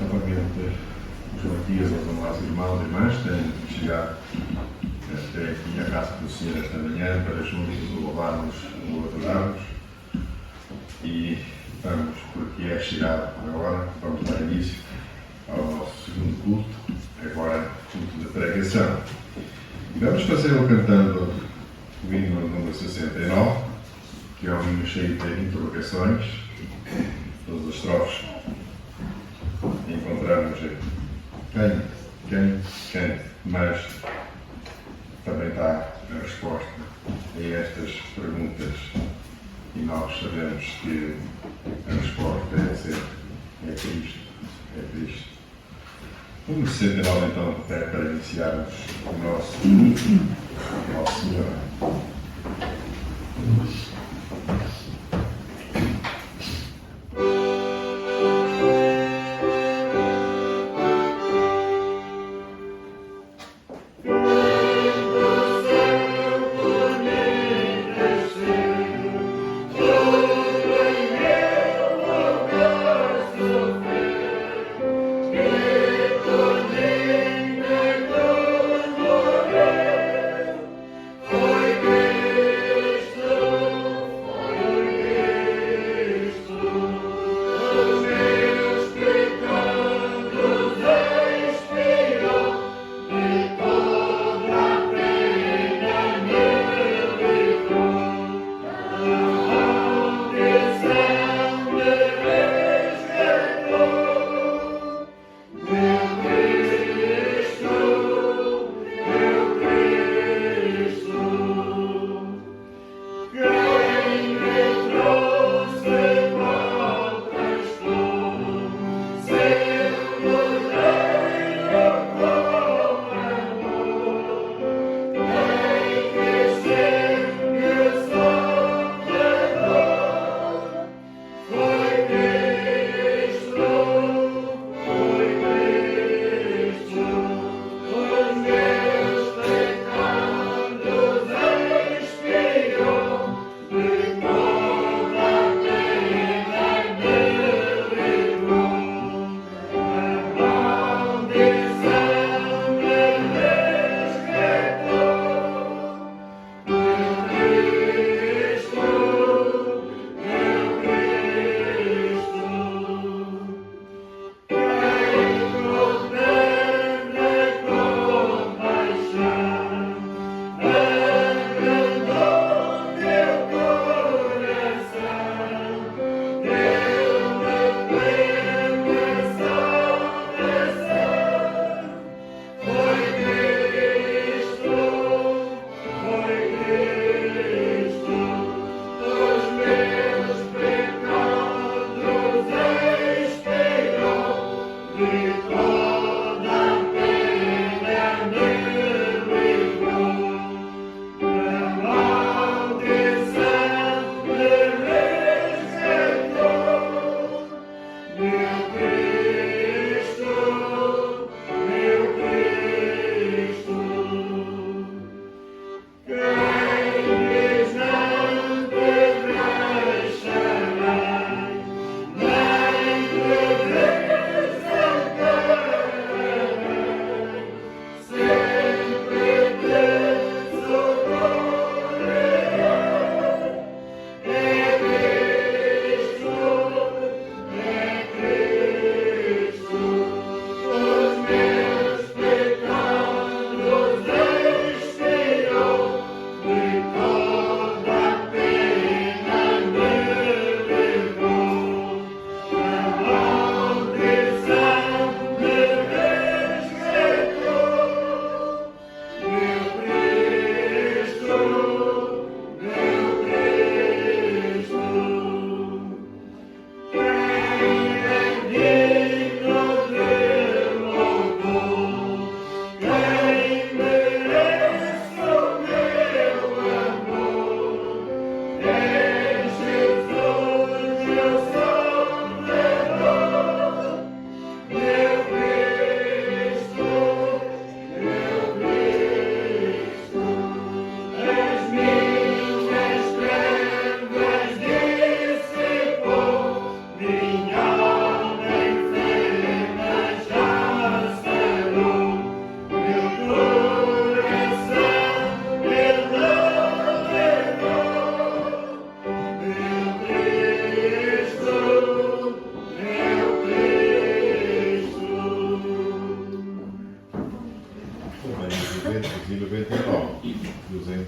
novamente os Matias, aos amados irmãos e irmãs, têm chegado até aqui à casa do Senhor esta manhã para juntos louvarmos um outro darmos. E estamos por aqui é chegado agora, vamos dar início ao nosso segundo culto, agora culto de pregação. E vamos fazê-lo cantando o hino número 69, que é um hino cheio de interrogações, todas as estrofes. Encontramos quem, mas também está a resposta a estas perguntas e nós sabemos que a resposta é sempre Cristo, é Cristo. Vamos 69 então para iniciarmos o nosso ao Senhor. For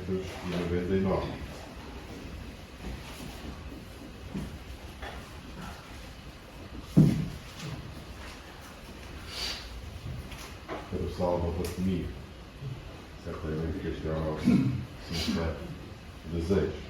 1999. Quero salva-te comigo. Certamente que este é o nosso sincero desejo.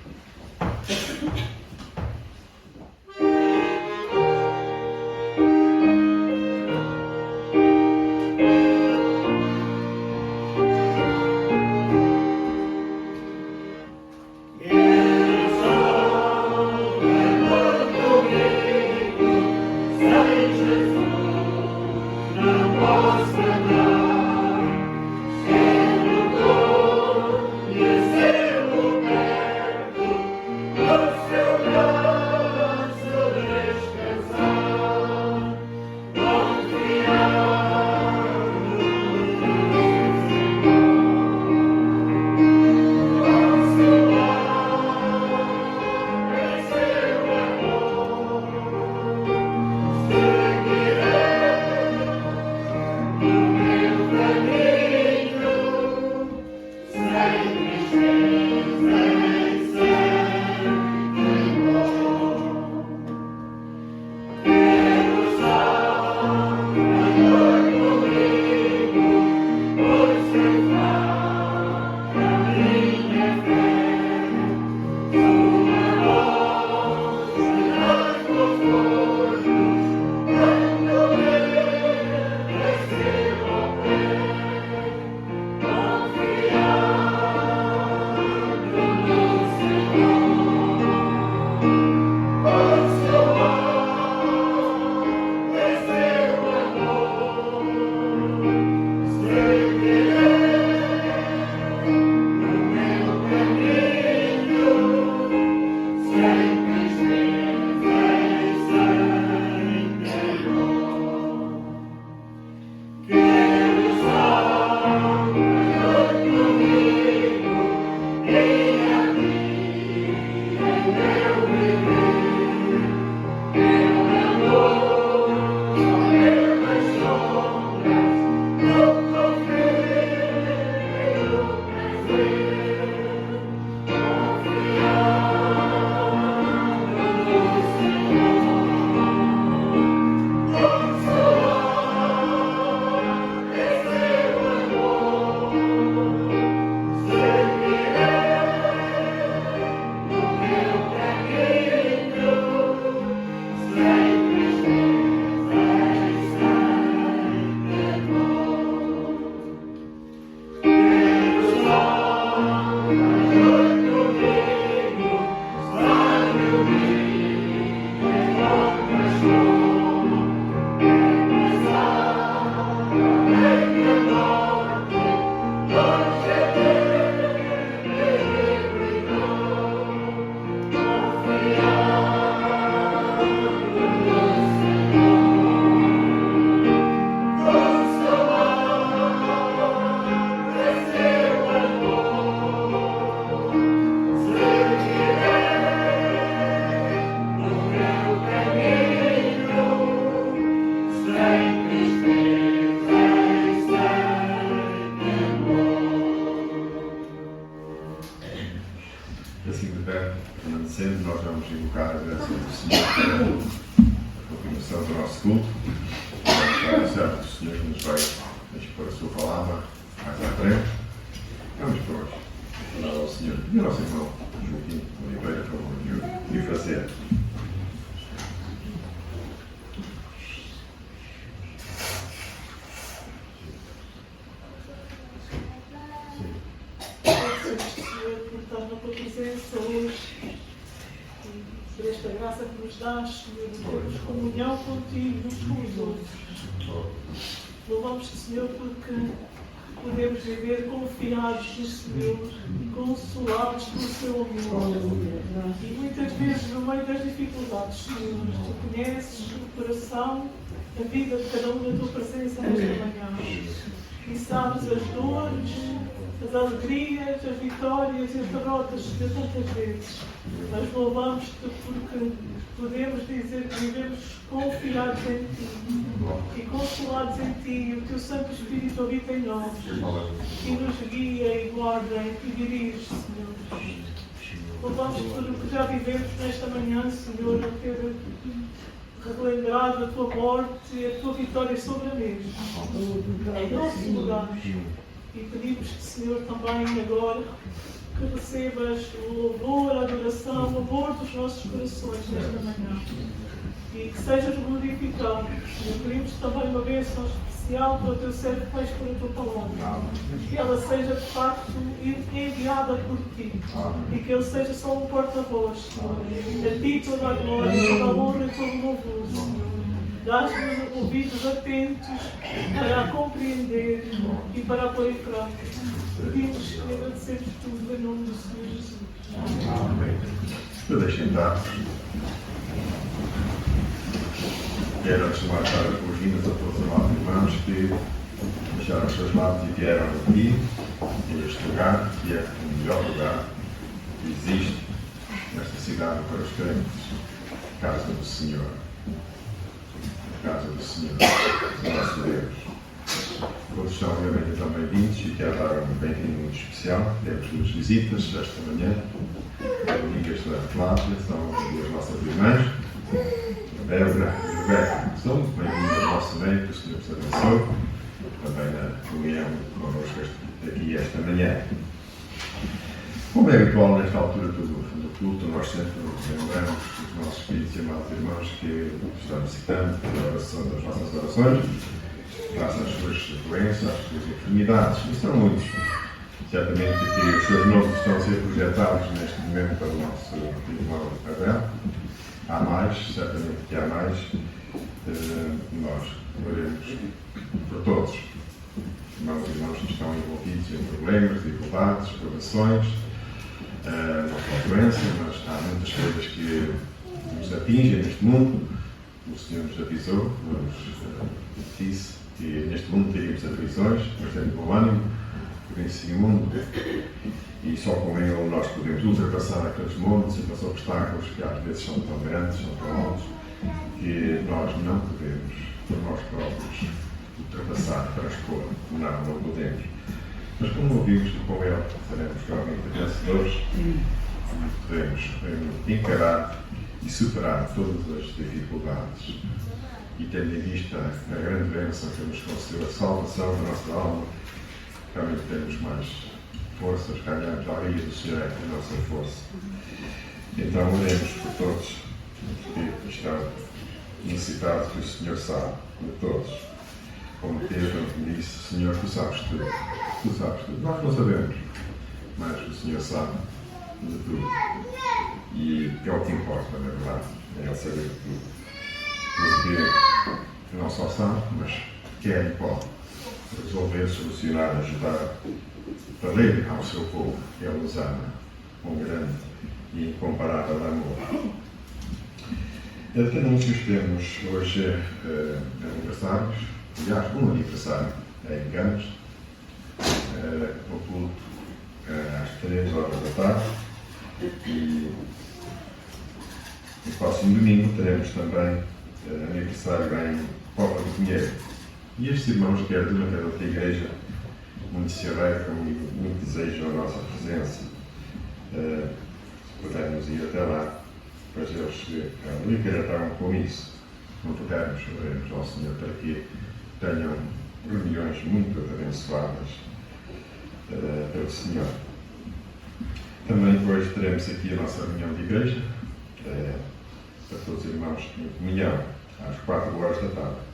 Assim de pé, permanecendo, nós vamos invocar a graça do Senhor para a continuação do nosso culto. Para o servo do Senhor que nos vai expor a sua palavra mais à frente. Vamos por hoje. Falar ao Senhor e ao nosso irmão Joaquim Oliveira, por favor, e fazer. Por esta graça que nos dás, Senhor, de termos comunhão contigo, uns com os outros. Louvamos-te, Senhor, porque podemos viver confiados no Senhor e consolados pelo seu amor. E muitas vezes, no meio das dificuldades, Senhor, tu conheces o coração, a vida de cada um na tua presença nesta manhã. E sabes as dores, as alegrias, as vitórias e as derrotas de tantas vezes. Mas louvamos-te porque podemos dizer que vivemos confiados em ti. e consolados em Ti, o Teu Santo Espírito habita em nós, e nos guia e guarda e dirige, Senhor. Louvamos por o que já vivemos nesta manhã, Senhor, a ter relembrado a Tua morte e a Tua vitória sobre a mesma, em nosso lugar. E pedimos-te, Senhor, também agora, que recebas o louvor, a adoração, o amor dos nossos corações nesta manhã. E que sejas glorificado. E pedimos também uma bênção especial para o teu servo que vais por a tua palavra. Que ela seja de facto enviada por ti. E que ele seja só um porta-voz, Senhor. A ti toda a glória, toda a honra e todo o louvor, Senhor. Dás-nos ouvidos atentos para a compreender e para a pôr em prática. Pedimos e agradecemos tudo em nome do Senhor Jesus. Amém. Eu deixo entrar. Quero antes de mais dar as boas-vindas a todos os amados irmãos que deixaram os seus lados e vieram aqui, a este lugar, que é o melhor lugar que existe nesta cidade para os crentes, a casa do Senhor. A casa do Senhor, do nosso Deus. Todos são obviamente então bem-vindos e quero dar um bem-vindo muito especial. Temos duas visitas esta manhã, amigas da Flávia, são duas nossas irmãs. Débora e Rebeca, são bem-vindos ao nosso meio, que o Senhor vos abençoe, também na comunhão connosco aqui esta manhã. Como é habitual nesta altura do culto, nós sempre lembramos os nossos filhos e amados irmãos que estamos citando pela oração das nossas orações, graças às suas doenças, às suas enfermidades, e são muitos. Certamente que os seus nomes estão a ser projetados neste momento para o nosso irmão Abel. Há mais, certamente que há mais, nós oraremos por todos. Irmãos e irmãos que estão envolvidos em problemas, dificuldades, provações, não só doença, mas há muitas coisas que nos atingem neste mundo. O Senhor nos avisou, nos disse que neste mundo teríamos aflições, mas temos bom ânimo, venci o mundo. E só com ele nós podemos ultrapassar aqueles montes e aqueles obstáculos que às vezes são tão grandes, são tão altos, que nós não podemos, por nós próprios, ultrapassar, transpor. Não podemos. Mas como ouvimos que com ele seremos realmente vencedores, podemos encarar e superar todas as dificuldades. E tendo em vista a grande bênção que nos concedeu a salvação da nossa alma, realmente temos mais forças, ganhamos a alegria do Senhor é a nossa força. Então oremos por todos que estão necessitados, que o Senhor sabe de todos. Como Pedro me disse, Senhor, tu sabes tudo. Tu sabes tudo. Nós não sabemos, mas o Senhor sabe de tudo. E é o que importa, na verdade, é Ele saber de tudo. Porque não só sabe, mas quer e pode resolver, solucionar, ajudar, valer ao seu povo. Ele nos ama com grande e incomparável amor. Que anúncios temos hoje aniversários, aliás, um aniversário em Ganos, o culto às 3 horas da tarde, e no próximo domingo teremos também aniversário em Popa do Pinheiro. E estes irmãos, quer de uma quer de outra igreja, muito se alegram e muito desejam a nossa presença. Se pudermos ir até lá, pois eles encarregaram com isso. Não pudermos, oremos ao Senhor para que tenham reuniões muito abençoadas pelo Senhor. Também depois teremos aqui a nossa reunião de igreja, para todos os irmãos em comunhão, às 4 horas da tarde.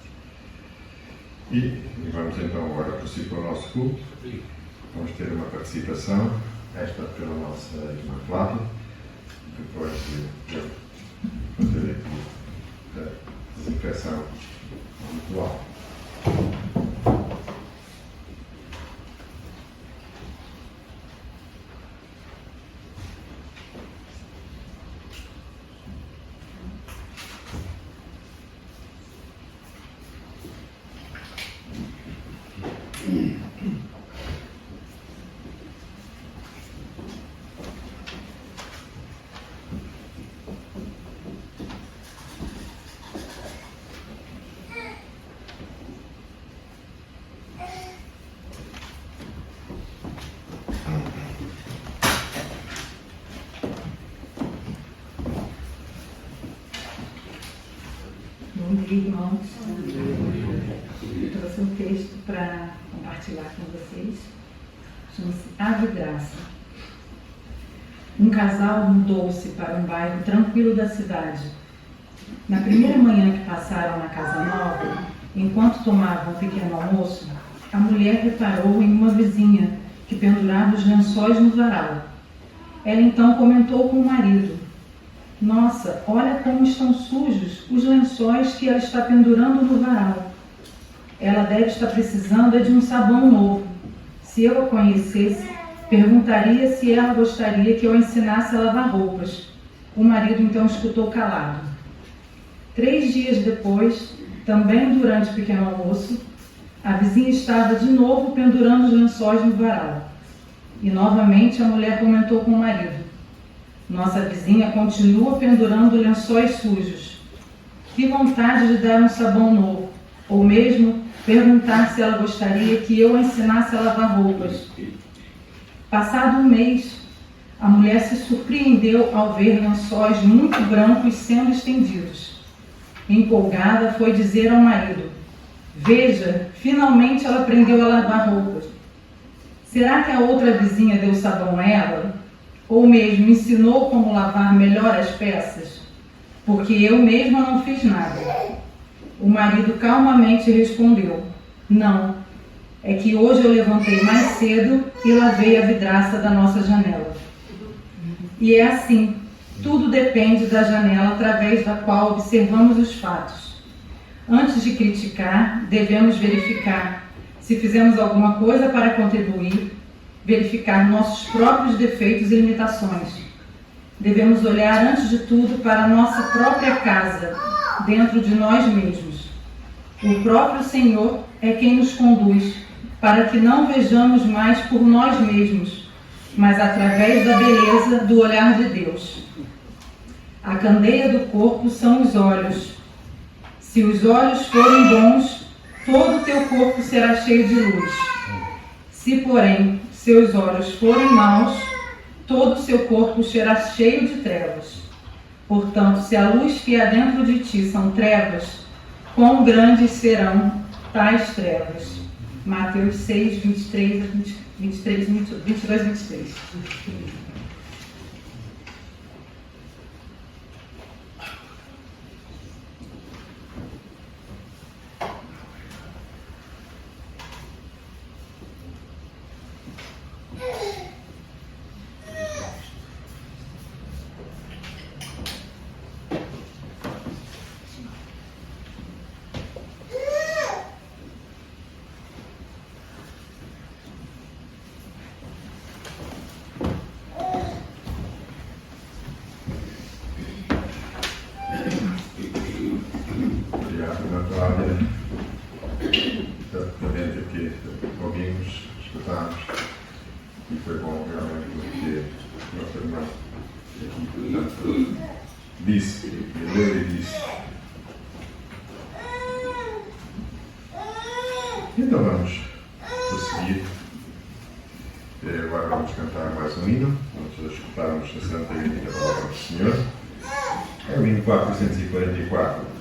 E vamos então agora prosseguir para o nosso culto. Vamos ter uma participação, esta pela nossa irmã Flávia, depois de eu fazer aqui a desinfecção habitual. Irmãos, eu trouxe um texto para compartilhar com vocês. Chama-se A Vidraça. Um casal mudou-se para um bairro tranquilo da cidade. Na primeira manhã que passaram na casa nova, enquanto tomavam um pequeno almoço, a mulher reparou em uma vizinha que pendurava os lençóis no varal. Ela então comentou com o marido: "Nossa, olha como estão sujos os lençóis que ela está pendurando no varal. Ela deve estar precisando de um sabão novo. Se eu a conhecesse, perguntaria se ela gostaria que eu a ensinasse a lavar roupas." O marido então escutou calado. 3 dias depois, também durante o pequeno almoço, a vizinha estava de novo pendurando os lençóis no varal. E novamente a mulher comentou com o marido: "Nossa vizinha continua pendurando lençóis sujos. Que vontade de dar um sabão novo, ou mesmo perguntar se ela gostaria que eu a ensinasse a lavar roupas." Passado um mês, a mulher se surpreendeu ao ver lençóis muito brancos sendo estendidos. Empolgada, foi dizer ao marido: "Veja, finalmente ela aprendeu a lavar roupas. Será que a outra vizinha deu sabão a ela? Ou mesmo ensinou como lavar melhor as peças? Porque eu mesma não fiz nada." O marido calmamente respondeu: "Não, é que hoje eu levantei mais cedo e lavei a vidraça da nossa janela." E é assim, tudo depende da janela através da qual observamos os fatos. Antes de criticar, devemos verificar se fizemos alguma coisa para contribuir, verificar nossos próprios defeitos e limitações. Devemos olhar antes de tudo para a nossa própria casa, dentro de nós mesmos. O próprio Senhor é quem nos conduz, para que não vejamos mais por nós mesmos, mas através da beleza do olhar de Deus. A candeia do corpo são os olhos. Se os olhos forem bons, todo o teu corpo será cheio de luz. Se, porém, seus olhos forem maus, todo o seu corpo será cheio de trevas. Portanto, se a luz que há dentro de ti são trevas, quão grandes serão tais trevas. Mateus 6, 22 e 23. Obrigado pela palavra. Exatamente o que ouvimos, escutámos, e foi bom realmente porque o nosso irmão aqui, portanto, disse, e leu e disse. Então vamos prosseguir. Agora vamos cantar mais um hino, vamos escutarmos a Santa e Única Palavra do Senhor. É o hino 444.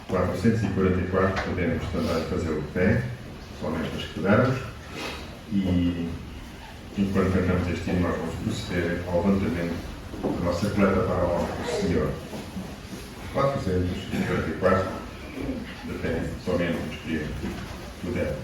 444, podemos também fazer o pé, somente os que pudermos, e enquanto cantamos este hino, nós vamos proceder ao levantamento da nossa coleta para a honra do Senhor. 444, de pé, somente os que puderem.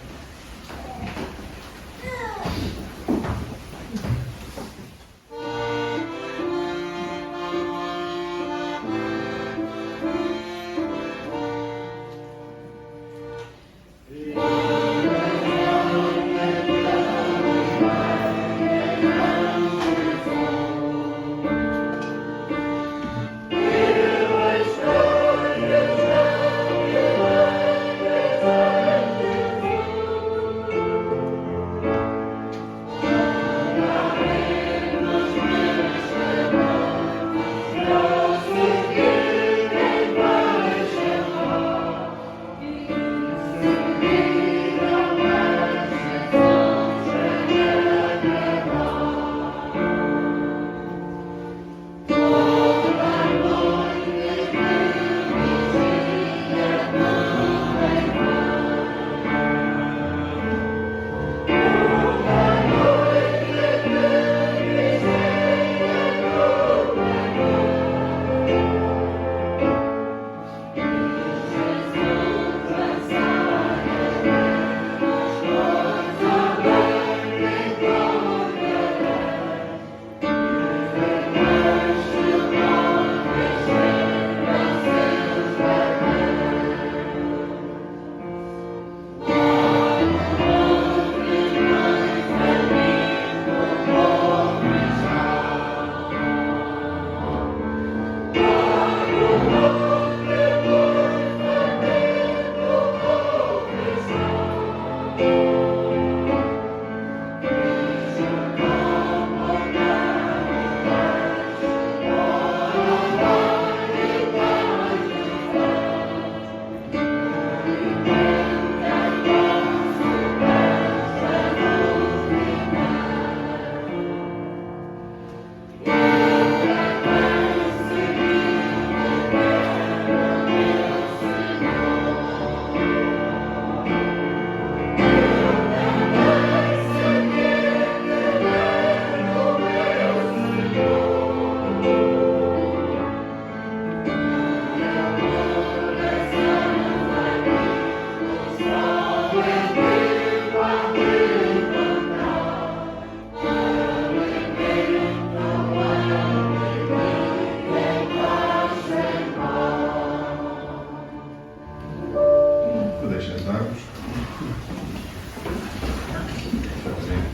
árvores.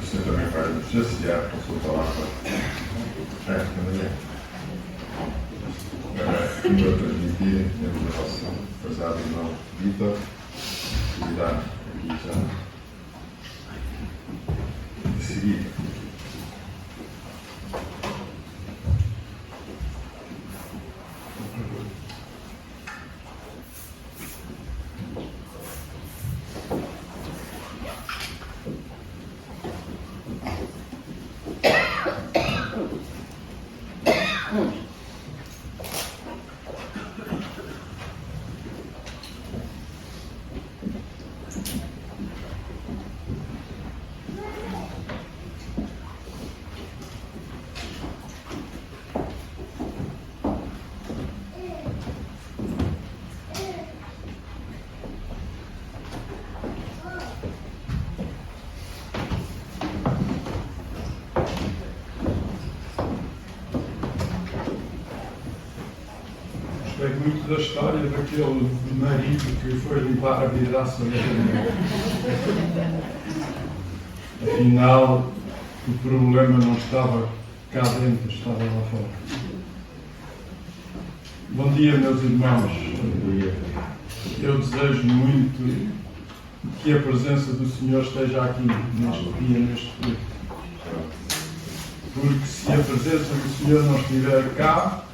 O Senhor também vai nos saciar com a sua palavra esta manhã. Para nos transmitir, temos a vossa prezado irmão Vitor, que irá aqui já de seguida. Gostei muito da história daquele marido que foi limpar a vidraça da janela. Afinal, o problema não estava cá dentro, estava lá fora. Bom dia, meus irmãos. Bom dia. Eu desejo muito que a presença do Senhor esteja aqui neste dia, neste culto. Porque se a presença do Senhor não estiver cá,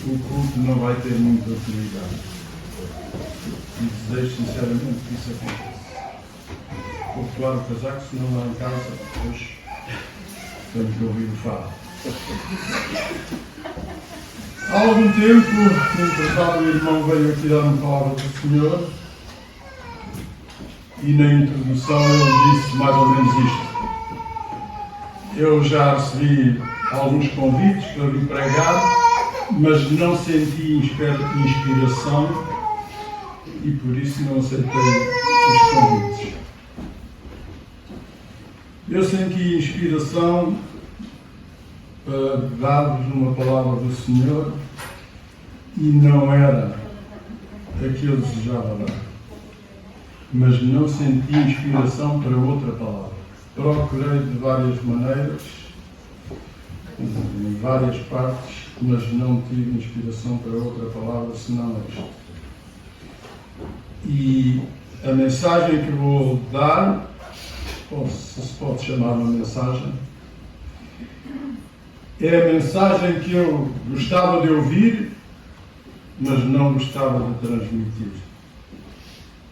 o culto não vai ter muita utilidade. E desejo sinceramente que isso aconteça. Vou colar o casaco, senão lá em casa depois tenho que ouvir o fado. Há algum tempo, no passado, o irmão veio aqui dar uma palavra do Senhor e na introdução ele disse mais ou menos isto. Eu já recebi alguns convites para vir pregar, mas não senti inspiração e por isso não aceitei os convites. Eu senti inspiração para dar-vos uma palavra do Senhor e não era a que eu desejava dar, mas não senti inspiração para outra palavra. Procurei de várias maneiras, em várias partes, mas não tive inspiração para outra palavra senão esta. E a mensagem que vou dar, ou se pode chamar uma mensagem, é a mensagem que eu gostava de ouvir, mas não gostava de transmitir.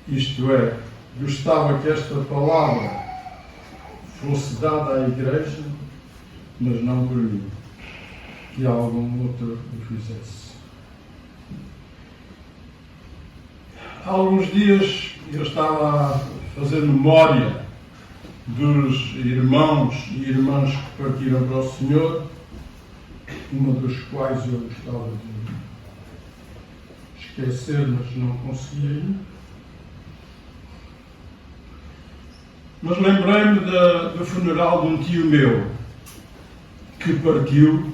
Isto é, gostava que esta palavra fosse dada à igreja, mas não por mim, que algum outro o fizesse. Há alguns dias eu estava a fazer memória dos irmãos e irmãs que partiram para o Senhor, uma dos quais eu gostava de esquecer, mas não conseguia. Mas lembrei-me do funeral de um tio meu, que partiu,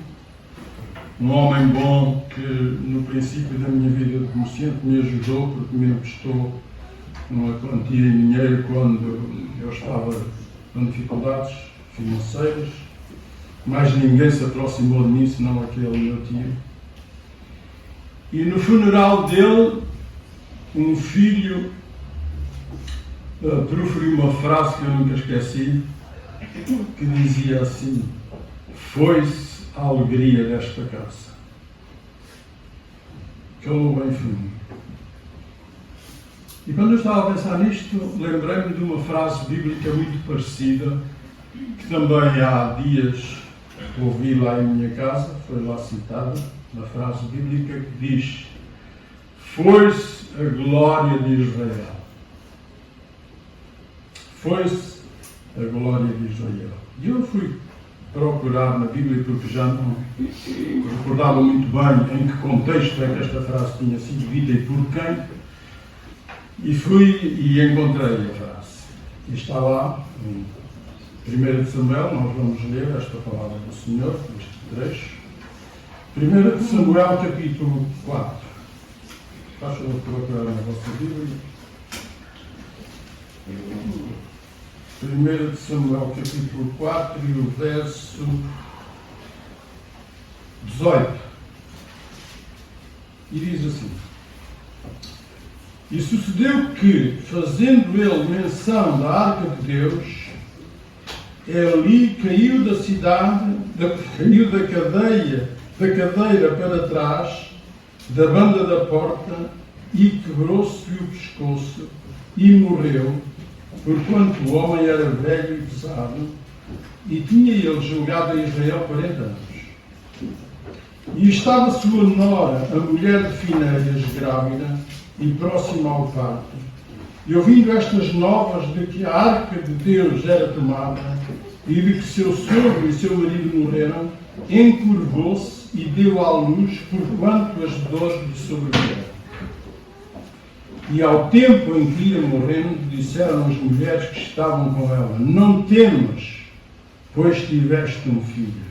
um homem bom que no princípio da minha vida de comerciante me ajudou, porque me emprestou uma quantia em dinheiro quando eu estava com dificuldades financeiras. Mais ninguém se aproximou de mim senão aquele meu tio. E no funeral dele, um filho proferiu uma frase que eu nunca esqueci, que dizia assim: foi-se a alegria desta casa. Calou bem fundo. E quando eu estava a pensar nisto, lembrei-me de uma frase bíblica muito parecida, que também há dias ouvi lá em minha casa, foi lá citada, uma frase bíblica que diz: foi-se a glória de Israel. Foi-se a glória de Israel. E eu fui procurar na Bíblia, porque já não recordava muito bem em que contexto é que esta frase tinha sido dita e por quem, e fui e encontrei a frase. E está lá, em 1 de Samuel, nós vamos ler esta palavra do Senhor, este trecho. 1 de Samuel, capítulo 4. Faz favor de procurar na vossa Bíblia. 1 Samuel capítulo 4 e o verso 18. E diz assim: E sucedeu que, fazendo ele menção da arca de Deus, Eli caiu da cidade, caiu da cadeira para trás, da banda da porta, e quebrou-se-lhe o pescoço, e morreu, porquanto o homem era velho e pesado, e tinha ele julgado a Israel 40 anos. E estava sua nora, a mulher de Finéias, grávida, e próxima ao parto. E ouvindo estas novas de que a arca de Deus era tomada, e de que seu sogro e seu marido morreram, encurvou-se e deu à luz, porquanto as dores lhe sobrevieram. E ao tempo em que ia morrendo, disseram as mulheres que estavam com ela: Não temas, pois tiveste um filho.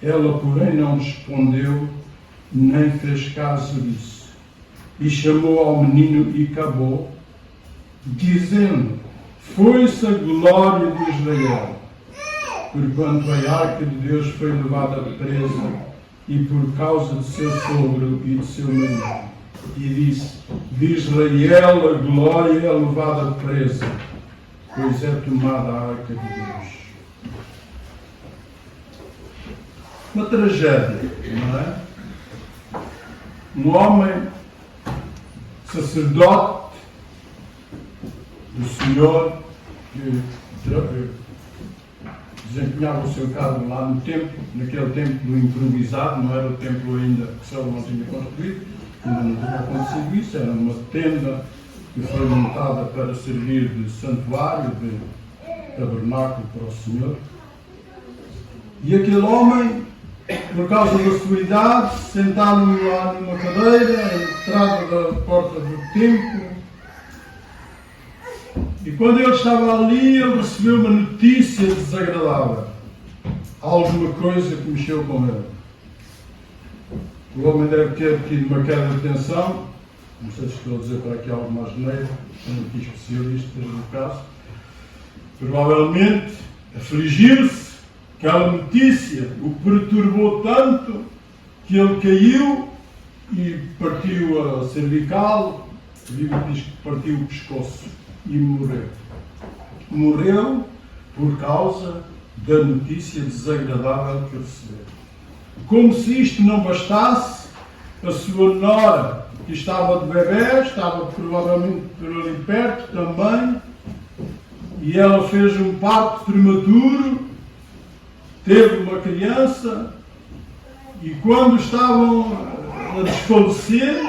Ela, porém, não respondeu, nem fez caso disso. E chamou ao menino e acabou, dizendo: Foi-se a glória de Israel, porquanto a arca de Deus foi levada presa, e por causa de seu sogro e de seu marido. E disse: De Israel a glória é levada presa, pois é tomada a arca de Deus. Uma tragédia, não é? Um homem sacerdote do Senhor que desempenhava o seu cargo lá no templo, naquele templo improvisado, não era o templo ainda que Salomão tinha construído, ainda não tinha acontecido isso, era uma tenda que foi montada para servir de santuário, de tabernáculo para o Senhor. E aquele homem, por causa da sua idade, sentado lá numa cadeira, à entrada da porta do templo, e quando ele estava ali, ele recebeu uma notícia desagradável. Alguma coisa que mexeu com ele. O homem deve ter tido uma queda de tensão. Não sei se estou a dizer para aqui alguma asneira, são aqui especialistas no caso. Provavelmente afligiu-se. Aquela notícia o perturbou tanto que ele caiu e partiu a cervical, a Bíblia diz que partiu o pescoço e morreu. Morreu por causa da notícia desagradável que recebeu. Como se isto não bastasse, a sua nora, que estava de bebê, estava provavelmente por ali perto também, e ela fez um parto prematuro, teve uma criança, e quando estavam a desfalecer,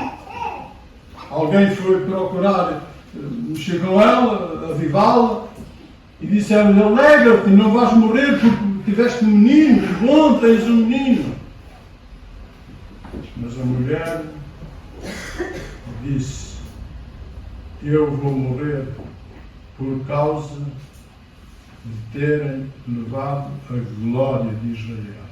alguém foi procurar mexer com ela, avivá-la, e disseram-lhe: Alegra-te, não vais morrer porque tiveste um menino, que bom, tens um menino. Mas a mulher disse: Eu vou morrer por causa de terem levado a glória de Israel.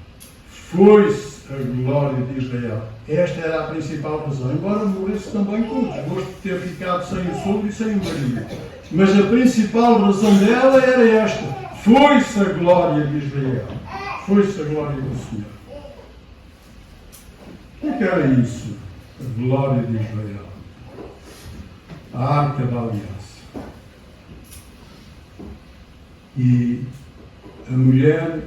Foi-se a glória de Israel. Esta era a principal razão, embora morresse também com o desgosto de ter ficado sem o sogro e sem o marido. Mas a principal razão dela era esta: foi-se a glória de Israel. Foi-se a glória do Senhor. O que era isso? A glória de Israel. A arca da aliança. E a mulher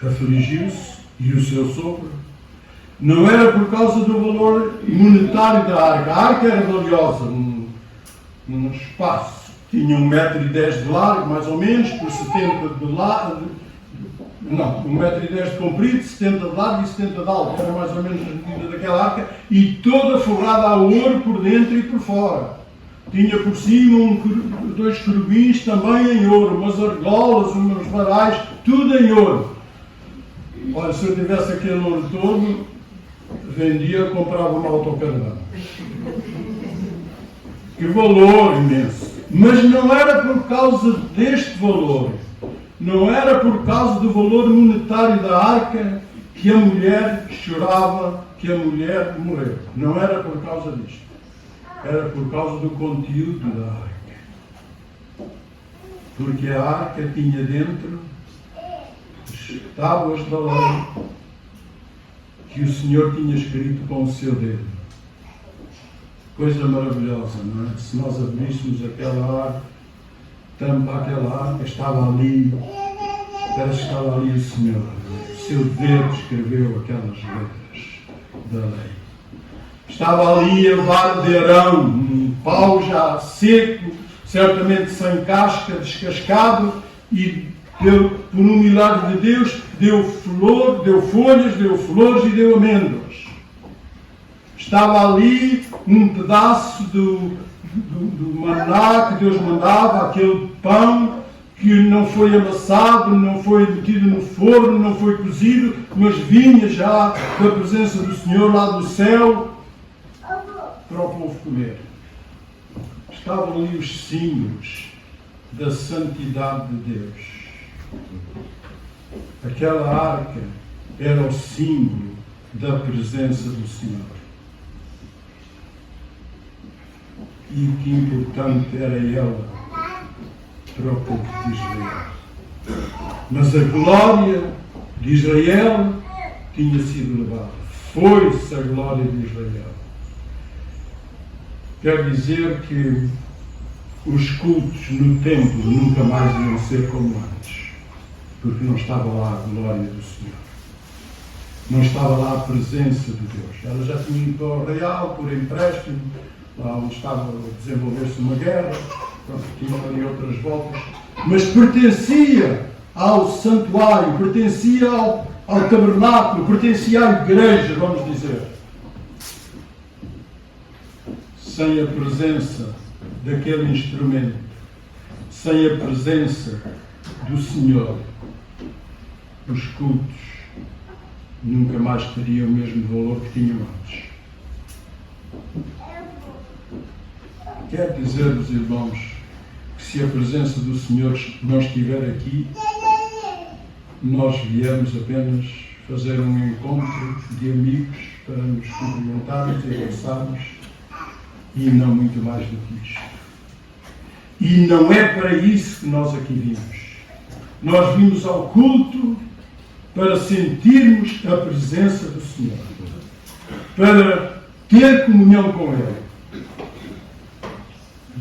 afligiu-se, e o seu sogro. Não era por causa do valor monetário da arca. A arca era valiosa, num espaço. Tinha 1,10 m de largo, mais ou menos, por 70 de largo. Não, 1,10 m de comprido, 70 de largo e 70 de alto. Era mais ou menos a medida daquela arca. E toda forrada a ouro por dentro e por fora. Tinha por cima dois querubins também em ouro, umas argolas, umas varais, tudo em ouro. Olha, se eu tivesse aquele ouro todo, vendia, comprava uma autocaravana. Que valor imenso! Mas não era por causa deste valor, não era por causa do valor monetário da arca que a mulher chorava, que a mulher morreu. Não era por causa disto. Era por causa do conteúdo da arca. porque a arca tinha dentro as tábuas da lei que o Senhor tinha escrito com o seu dedo. Coisa maravilhosa, não é? Se nós abríssemos aquela arca, tampa aquela arca, estava ali, parece que estava ali o Senhor. O seu dedo escreveu aquelas letras da lei. Estava ali a vara de Arão, um pau já seco, certamente sem casca, descascado, e por um milagre de Deus, deu flor, deu folhas, deu flores e deu amêndoas. Estava ali um pedaço do maná que Deus mandava, aquele pão que não foi amassado, não foi metido no forno, não foi cozido, mas vinha já da presença do Senhor lá do céu para o povo comer. Estavam ali os símbolos da santidade de Deus. Aquela arca era o símbolo da presença do Senhor. E que importante era ela para o povo de Israel. Mas a glória de Israel tinha sido levada. Foi-se a glória de Israel. Quer dizer que os cultos no templo nunca mais iam ser como antes, porque não estava lá a glória do Senhor. Não estava lá a presença de Deus. Ela já tinha ido ao real por empréstimo, lá onde estava a desenvolver-se uma guerra, tinha ali outras voltas, mas pertencia ao santuário, pertencia ao tabernáculo, pertencia à igreja, vamos dizer. Sem a presença daquele instrumento, sem a presença do Senhor, os cultos nunca mais teriam o mesmo valor que tinham antes. Quer dizer-vos, irmãos, que se a presença do Senhor não estiver aqui, nós viemos apenas fazer um encontro de amigos para nos cumprimentarmos e abraçarmos, e não muito mais do que isto. E não é para isso que nós aqui vimos. Nós vimos ao culto para sentirmos a presença do Senhor, para ter comunhão com Ele.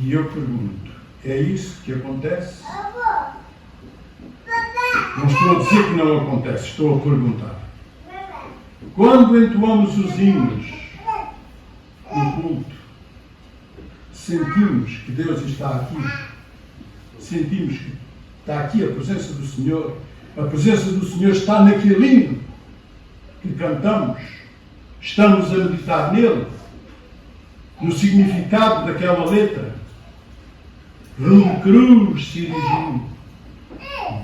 E eu pergunto, é isso que acontece? Não estou a dizer que não acontece, estou a perguntar. Quando entoamos os hinos no culto, sentimos que Deus está aqui, sentimos que está aqui a presença do Senhor, a presença do Senhor está naquele hino que cantamos, estamos a meditar nele, no significado daquela letra. Rumo cruz se dirigiu,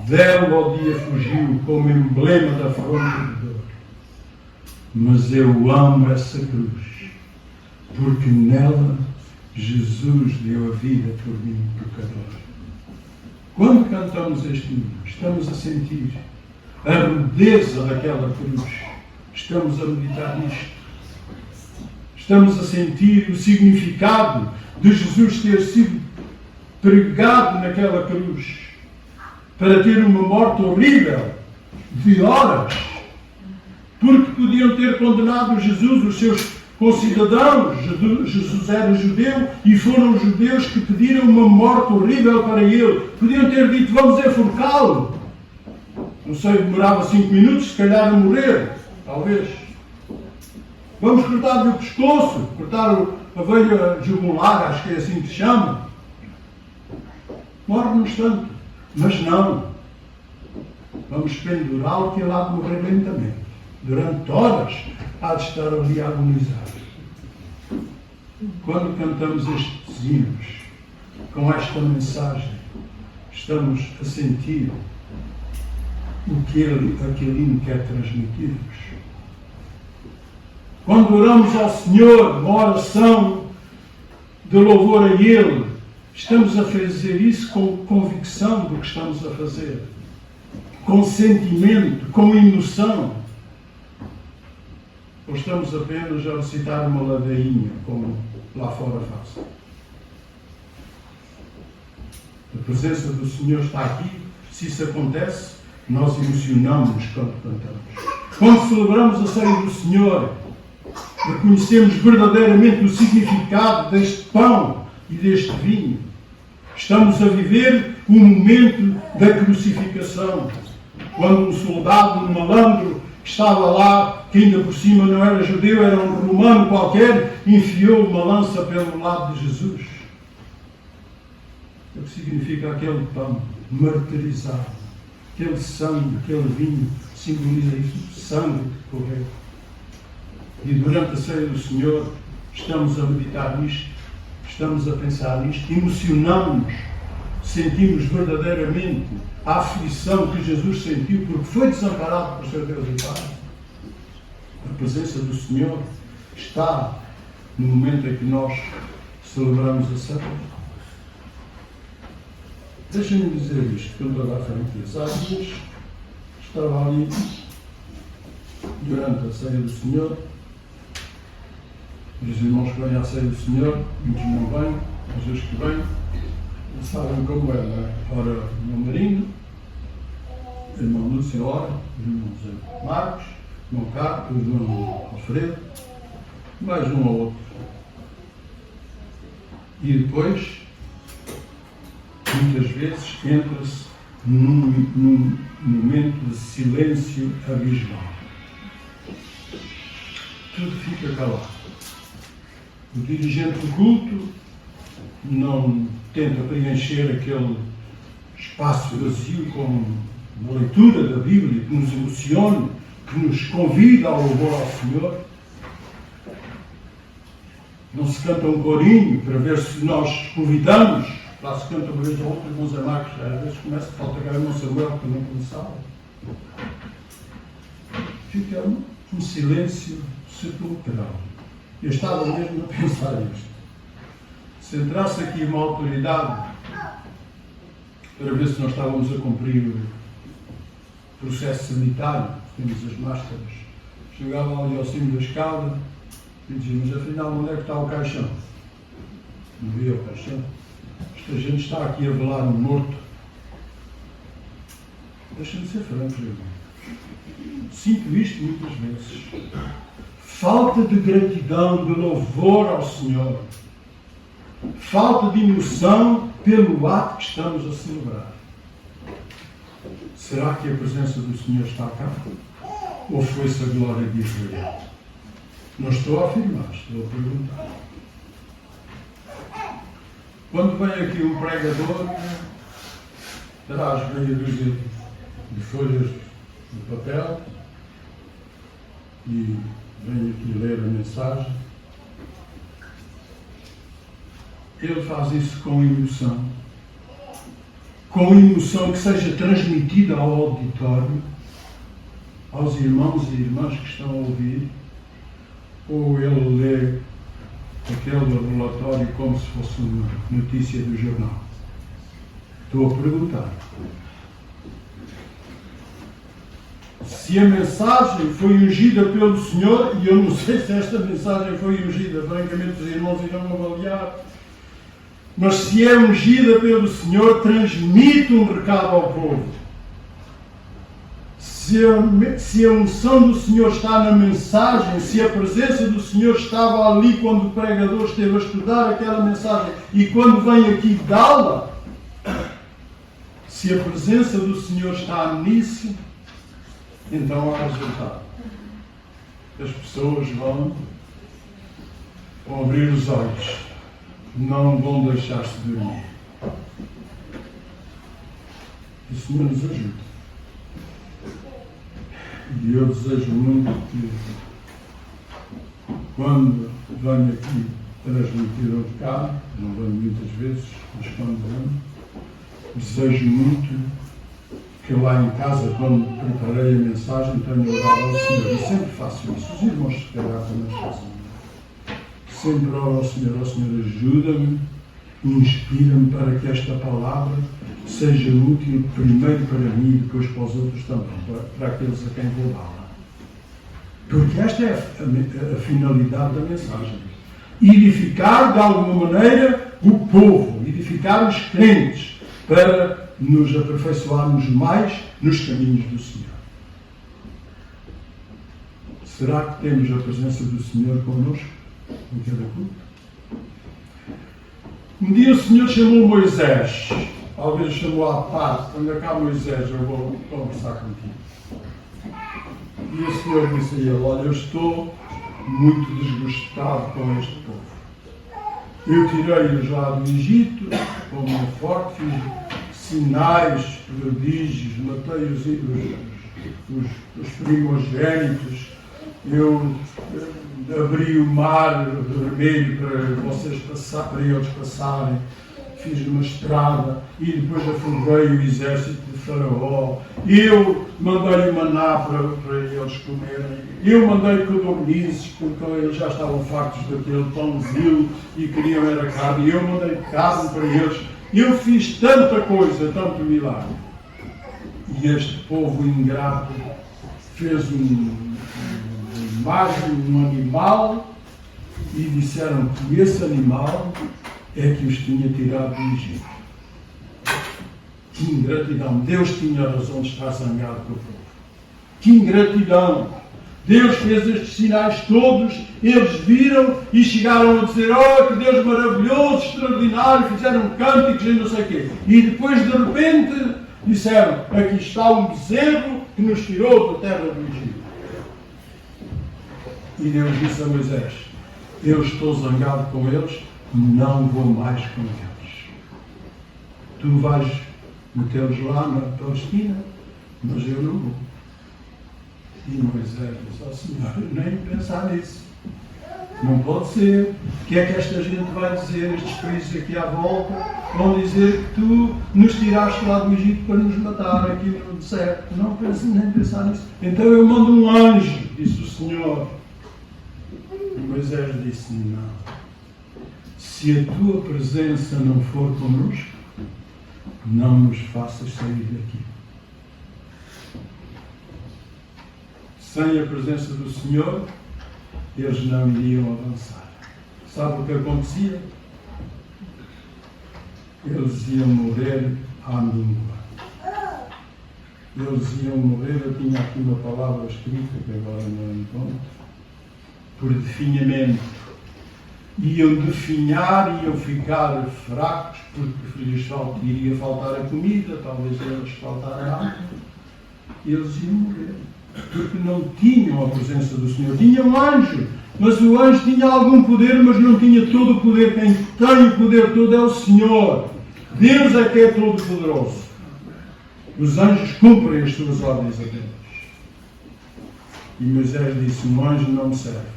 dela ao dia fugiu como emblema da fronte de dor. Mas eu amo essa cruz, porque nela Jesus deu a vida por mim, pecador. Quando cantamos este hino, estamos a sentir a rudeza daquela cruz. Estamos a meditar nisto. Estamos a sentir o significado de Jesus ter sido pregado naquela cruz para ter uma morte horrível de horas, porque podiam ter condenado Jesus, os seus concidadãos. Jesus era judeu e foram os judeus que pediram uma morte horrível para ele. Podiam ter dito, vamos enforcá-lo. Não sei, demorava 5 minutos, se calhar a morrer, talvez. Vamos cortar-lhe o pescoço, cortar a veia jugular, acho que é assim que se chama. Morre no instante. Mas não. Vamos pendurá-lo que ele há de morrer lentamente. Durante horas há de estar ali a agonizar. Quando cantamos estes hinos, com esta mensagem, estamos a sentir o que aquele hino quer transmitir-nos. Quando oramos ao Senhor, uma oração de louvor a Ele, estamos a fazer isso com convicção do que estamos a fazer, com sentimento, com emoção. Ou estamos apenas a recitar uma ladainha, como lá fora fazem? A presença do Senhor está aqui. Se isso acontece, nós emocionamos-nos quando cantamos. Quando celebramos a ceia do Senhor, reconhecemos verdadeiramente o significado deste pão e deste vinho. Estamos a viver o momento da crucificação. Quando um soldado, um malandro, que estava lá, que ainda por cima não era judeu, era um romano qualquer, enfiou uma lança pelo lado de Jesus. O que significa aquele pão martirizado, aquele sangue, aquele vinho, simboliza isso, o sangue que correu. E durante a ceia do Senhor, estamos a meditar nisto, estamos a pensar nisto, emocionamos-nos, sentimos verdadeiramente a aflição que Jesus sentiu porque foi desamparado por seu Deus e Pai. A presença do Senhor está no momento em que nós celebramos a ceia. Deixem-me dizer isto, que eu estou à frente. Há dias estava ali durante a ceia do Senhor. Os irmãos que vêm à ceia do Senhor, muitos não vêm, mas os que vêm, sabem como é, não é? Ora, o irmão Marino, o irmão Lúcio, ora, o irmão José Marcos, o irmão Carlos, o irmão Alfredo, mais um ou outro. E depois, muitas vezes, entra-se num momento de silêncio abismal. Tudo fica calado. O dirigente do culto não tenta preencher aquele espaço vazio com uma leitura da Bíblia que nos emocione, que nos convida ao louvor ao Senhor. Não se canta um corinho para ver se nós convidamos. Lá se canta uma vez ou outra, irmãos Marcos, às vezes começa a faltar o irmão Samuel que não começava. Fica um silêncio sepulcral. Eu estava mesmo a pensar isto. Se entrasse aqui uma autoridade para ver se nós estávamos a cumprir o processo sanitário, temos as máscaras, chegava ali ao cimo da escada e dizia, mas afinal onde é que está o caixão? Não via o caixão. Esta gente está aqui a velar um morto. Deixa-me ser franco, irmão. Sinto isto muitas vezes. Falta de gratidão, de louvor ao Senhor. Falta de emoção pelo ato que estamos a celebrar. Será que a presença do Senhor está cá? Ou foi-se a glória de Israel? Não estou a afirmar, estou a perguntar. Quando vem aqui um pregador, traz meia dúzia de folhas de papel e vem aqui ler a mensagem. Ele faz isso com emoção que seja transmitida ao auditório, aos irmãos e irmãs que estão a ouvir, ou ele lê aquele relatório como se fosse uma notícia do jornal. Estou a perguntar. Se a mensagem foi ungida pelo Senhor, e eu não sei se esta mensagem foi ungida, francamente os irmãos irão avaliar, mas se é ungida pelo Senhor, transmite um recado ao povo. Se a unção do Senhor está na mensagem, se a presença do Senhor estava ali quando o pregador esteve a estudar aquela mensagem e quando vem aqui dá-la, se a presença do Senhor está nisso, então há resultado. As pessoas vão abrir os olhos, não vão deixar-se dormir. O Senhor nos ajuda. E eu desejo muito que, quando venho aqui transmitir ao cá, não venho muitas vezes, mas quando venho, desejo muito que lá em casa, quando preparei a mensagem, tenha orado ao Senhor. E sempre faço isso. Os irmãos se calhar também fazem. Sempre oro ao Senhor, ajuda-me, inspira-me para que esta palavra seja útil primeiro para mim e depois para os outros também, para aqueles a quem vou dar. Porque esta é a finalidade da mensagem. Edificar de alguma maneira o povo, edificar os crentes, para nos aperfeiçoarmos mais nos caminhos do Senhor. Será que temos a presença do Senhor connosco em cada culto? Um dia o Senhor chamou Moisés, talvez chamou à parte, anda cá Moisés, eu vou conversar contigo. E o Senhor disse a ele, olha, eu estou muito desgostado com este povo. Eu tirei-os lá do Egito, com mão forte, fiz sinais, prodígios, matei os primogênitos, eu abri o mar vermelho para eles passarem, fiz uma estrada e depois afogei o exército de Faraó. Eu mandei o maná para eles comerem. Eu mandei codornizes porque eles já estavam fartos daquele pãozinho e queriam era carne. Eu mandei carne para eles. Eu fiz tanta coisa, tanto milagre. E este povo ingrato fez uma imagem, um animal, e disseram que esse animal é que os tinha tirado do Egito. Que ingratidão! Deus tinha razão de estar zangado com o povo. Que ingratidão! Deus fez estes sinais todos, eles viram e chegaram a dizer, oh, que Deus maravilhoso, extraordinário, fizeram cânticos e não sei o quê. E depois, de repente, disseram, aqui está um bezerro que nos tirou da terra do Egito. E Deus disse a Moisés, eu estou zangado com eles, não vou mais com eles. Tu vais metê-los lá na Palestina, mas eu não vou. E Moisés disse ao Senhor, nem pensar nisso. Não pode ser. O que é que esta gente vai dizer? Estes países aqui à volta vão dizer que tu nos tiraste lá do Egito para nos matar aqui no deserto. Não pense, nem pensar nisso. Então eu mando um anjo, disse o Senhor. E Moisés disse, não. Se a tua presença não for connosco, não nos faças sair daqui. Sem a presença do Senhor, eles não iriam avançar. Sabe o que acontecia? Eles iam morrer à míngua. Eles iam morrer, eu tinha aqui uma palavra escrita, que agora não encontro, por definhamento. Iam definhar, iam ficar fracos, porque lhes iria faltar a comida, talvez eles faltar a água. Eles iam morrer. Porque não tinham a presença do Senhor. Tinham um anjo, mas o anjo tinha algum poder, mas não tinha todo o poder. Quem tem o poder todo é o Senhor. Deus é que é todo poderoso. Os anjos cumprem as suas ordens a Deus. E Moisés disse, um anjo não me serve.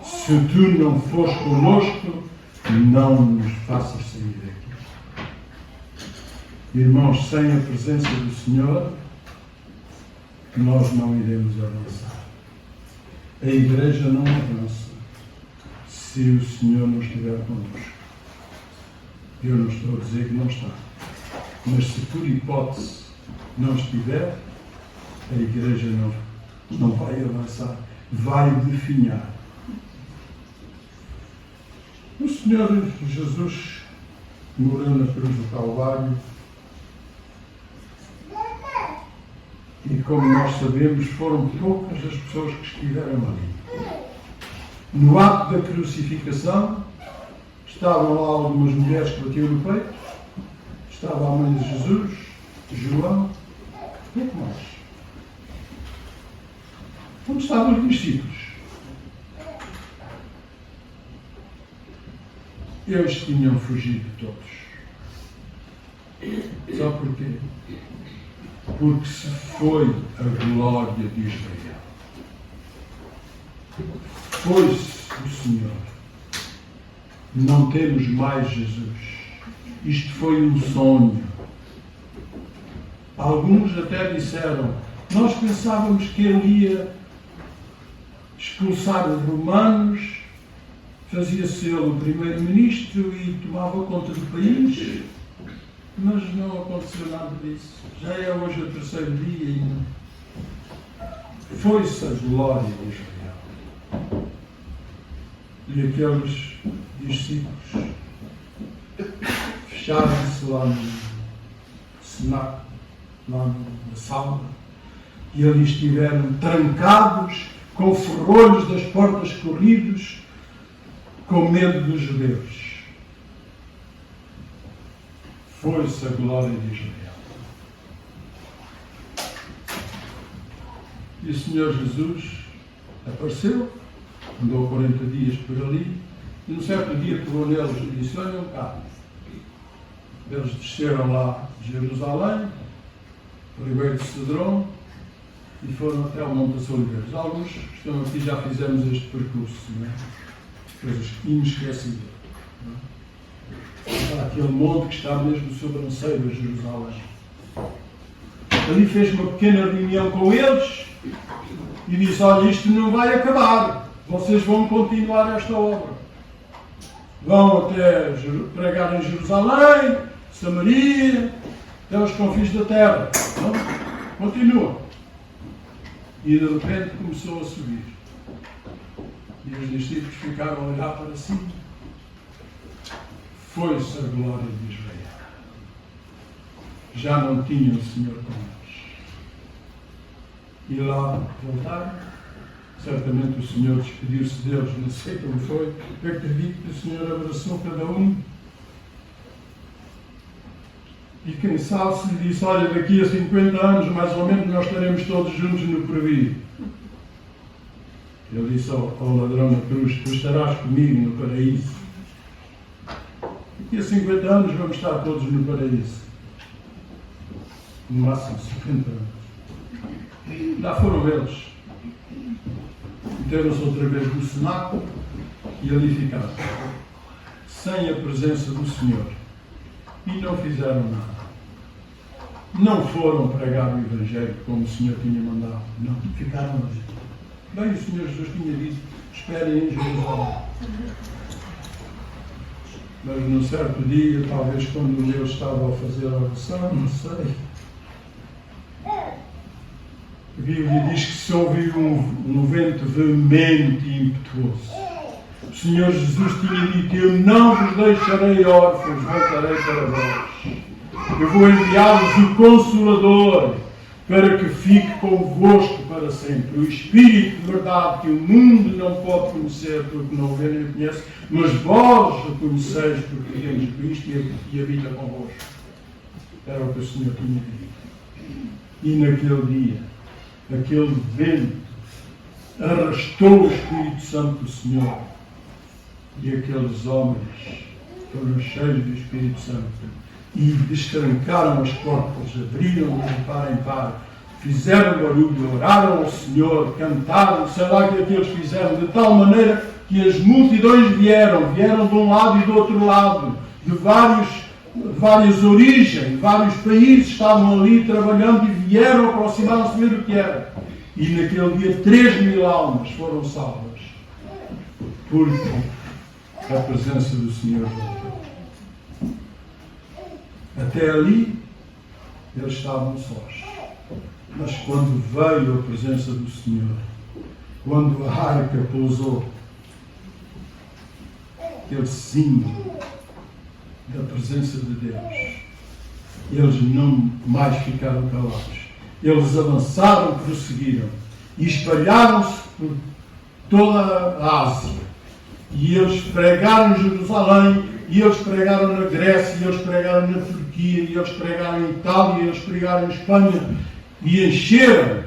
Se tu não fores conosco, não nos faças sair daqui. Irmãos, sem a presença do Senhor, nós não iremos avançar. A igreja não avança se o Senhor não estiver connosco. Eu não estou a dizer que não está. Mas se por hipótese não estiver, a igreja não vai avançar. Vai definhar. O Senhor Jesus morreu na cruz do Calvário. E como nós sabemos, foram poucas as pessoas que estiveram ali. No ato da crucificação, estavam lá algumas mulheres que batiam no peito, estava a mãe de Jesus, João, pouco mais. Onde estavam os discípulos? Eles tinham fugido todos. Sabe porquê? Porque se foi a glória de Israel. Foi-se o Senhor. Não temos mais Jesus. Isto foi um sonho. Alguns até disseram, nós pensávamos que ele ia expulsar os romanos, fazia-se ele o primeiro-ministro e tomava conta do país. Mas não aconteceu nada disso. Já é hoje o terceiro dia e foi-se a glória de Israel. E aqueles discípulos fecharam-se lá cenáculo, lá na sala, e ali estiveram trancados, com ferrolhos das portas corridos, com medo dos judeus. Foi-se a glória de Israel. E o Senhor Jesus apareceu, andou 40 dias por ali, e num certo dia pegou neles e disse: olhem cá. Eles desceram lá de Jerusalém, por Ribeiro de Cedron, e foram até ao Monte das Oliveiras. Alguns que estão aqui já fizemos este percurso, não é? Coisas inesquecíveis. Há aquele monte que está mesmo sobre a ceia de Jerusalém. Ali fez uma pequena reunião com eles e disse: olha, isto não vai acabar. Vocês vão continuar esta obra. Vão até pregar em Jerusalém, Samaria, até os confins da terra. Não? Continua. E de repente começou a subir. E os discípulos ficaram a olhar para cima. Foi-se a glória de Israel. Já não tinham o Senhor com eles. E lá voltaram. Certamente o Senhor despediu-se deles, não sei como foi. Eu acredito que o Senhor abraçou cada um. E quem sabe se lhe disse: olha, daqui a 50 anos, mais ou menos, nós estaremos todos juntos no porvir. Ele disse ao ladrão na cruz: tu estarás comigo no paraíso. Daqui a 50 anos vamos estar todos no paraíso. No máximo 50 anos. Lá foram eles. Meteram-se outra vez no cenáculo e ali ficaram, sem a presença do Senhor. E não fizeram nada. Não foram pregar o Evangelho como o Senhor tinha mandado. Não, ficaram ali. Bem, o Senhor Jesus tinha dito: esperem em Jerusalém. Mas num certo dia, talvez quando Deus estava a fazer a oração, não sei, a Bíblia diz que se ouviu um vento veemente e impetuoso. O Senhor Jesus tinha dito: eu não vos deixarei órfãos, voltarei para vós. Eu vou enviar-vos o Consolador, para que fique convosco para sempre. O Espírito de verdade que o mundo não pode conhecer, porque não o vê nem o conhece, mas vós o conheceis, porque temos Cristo e habita convosco. Era o que o Senhor tinha dito. E naquele dia, aquele vento arrastou o Espírito Santo do Senhor. E aqueles homens foram cheios do Espírito Santo e destrancaram as portas, abriram de par em par, fizeram barulho, oraram ao Senhor, cantaram, sei lá o que eles fizeram, de tal maneira que as multidões vieram de um lado e do outro lado, de várias origens, vários países estavam ali trabalhando e vieram aproximar-se de ver o que era. E naquele dia 3.000 almas foram salvas, porque a presença do Senhor voltou. Até ali, eles estavam sós. Mas quando veio a presença do Senhor, quando a arca pousou, aquele símbolo da presença de Deus, eles não mais ficaram calados. Eles avançaram, prosseguiram e espalharam-se por toda a Ásia. E eles pregaram em Jerusalém, e eles pregaram na Grécia, e eles pregaram na Turquia, e eles pregaram em Itália, e eles pregaram em Espanha, e encheram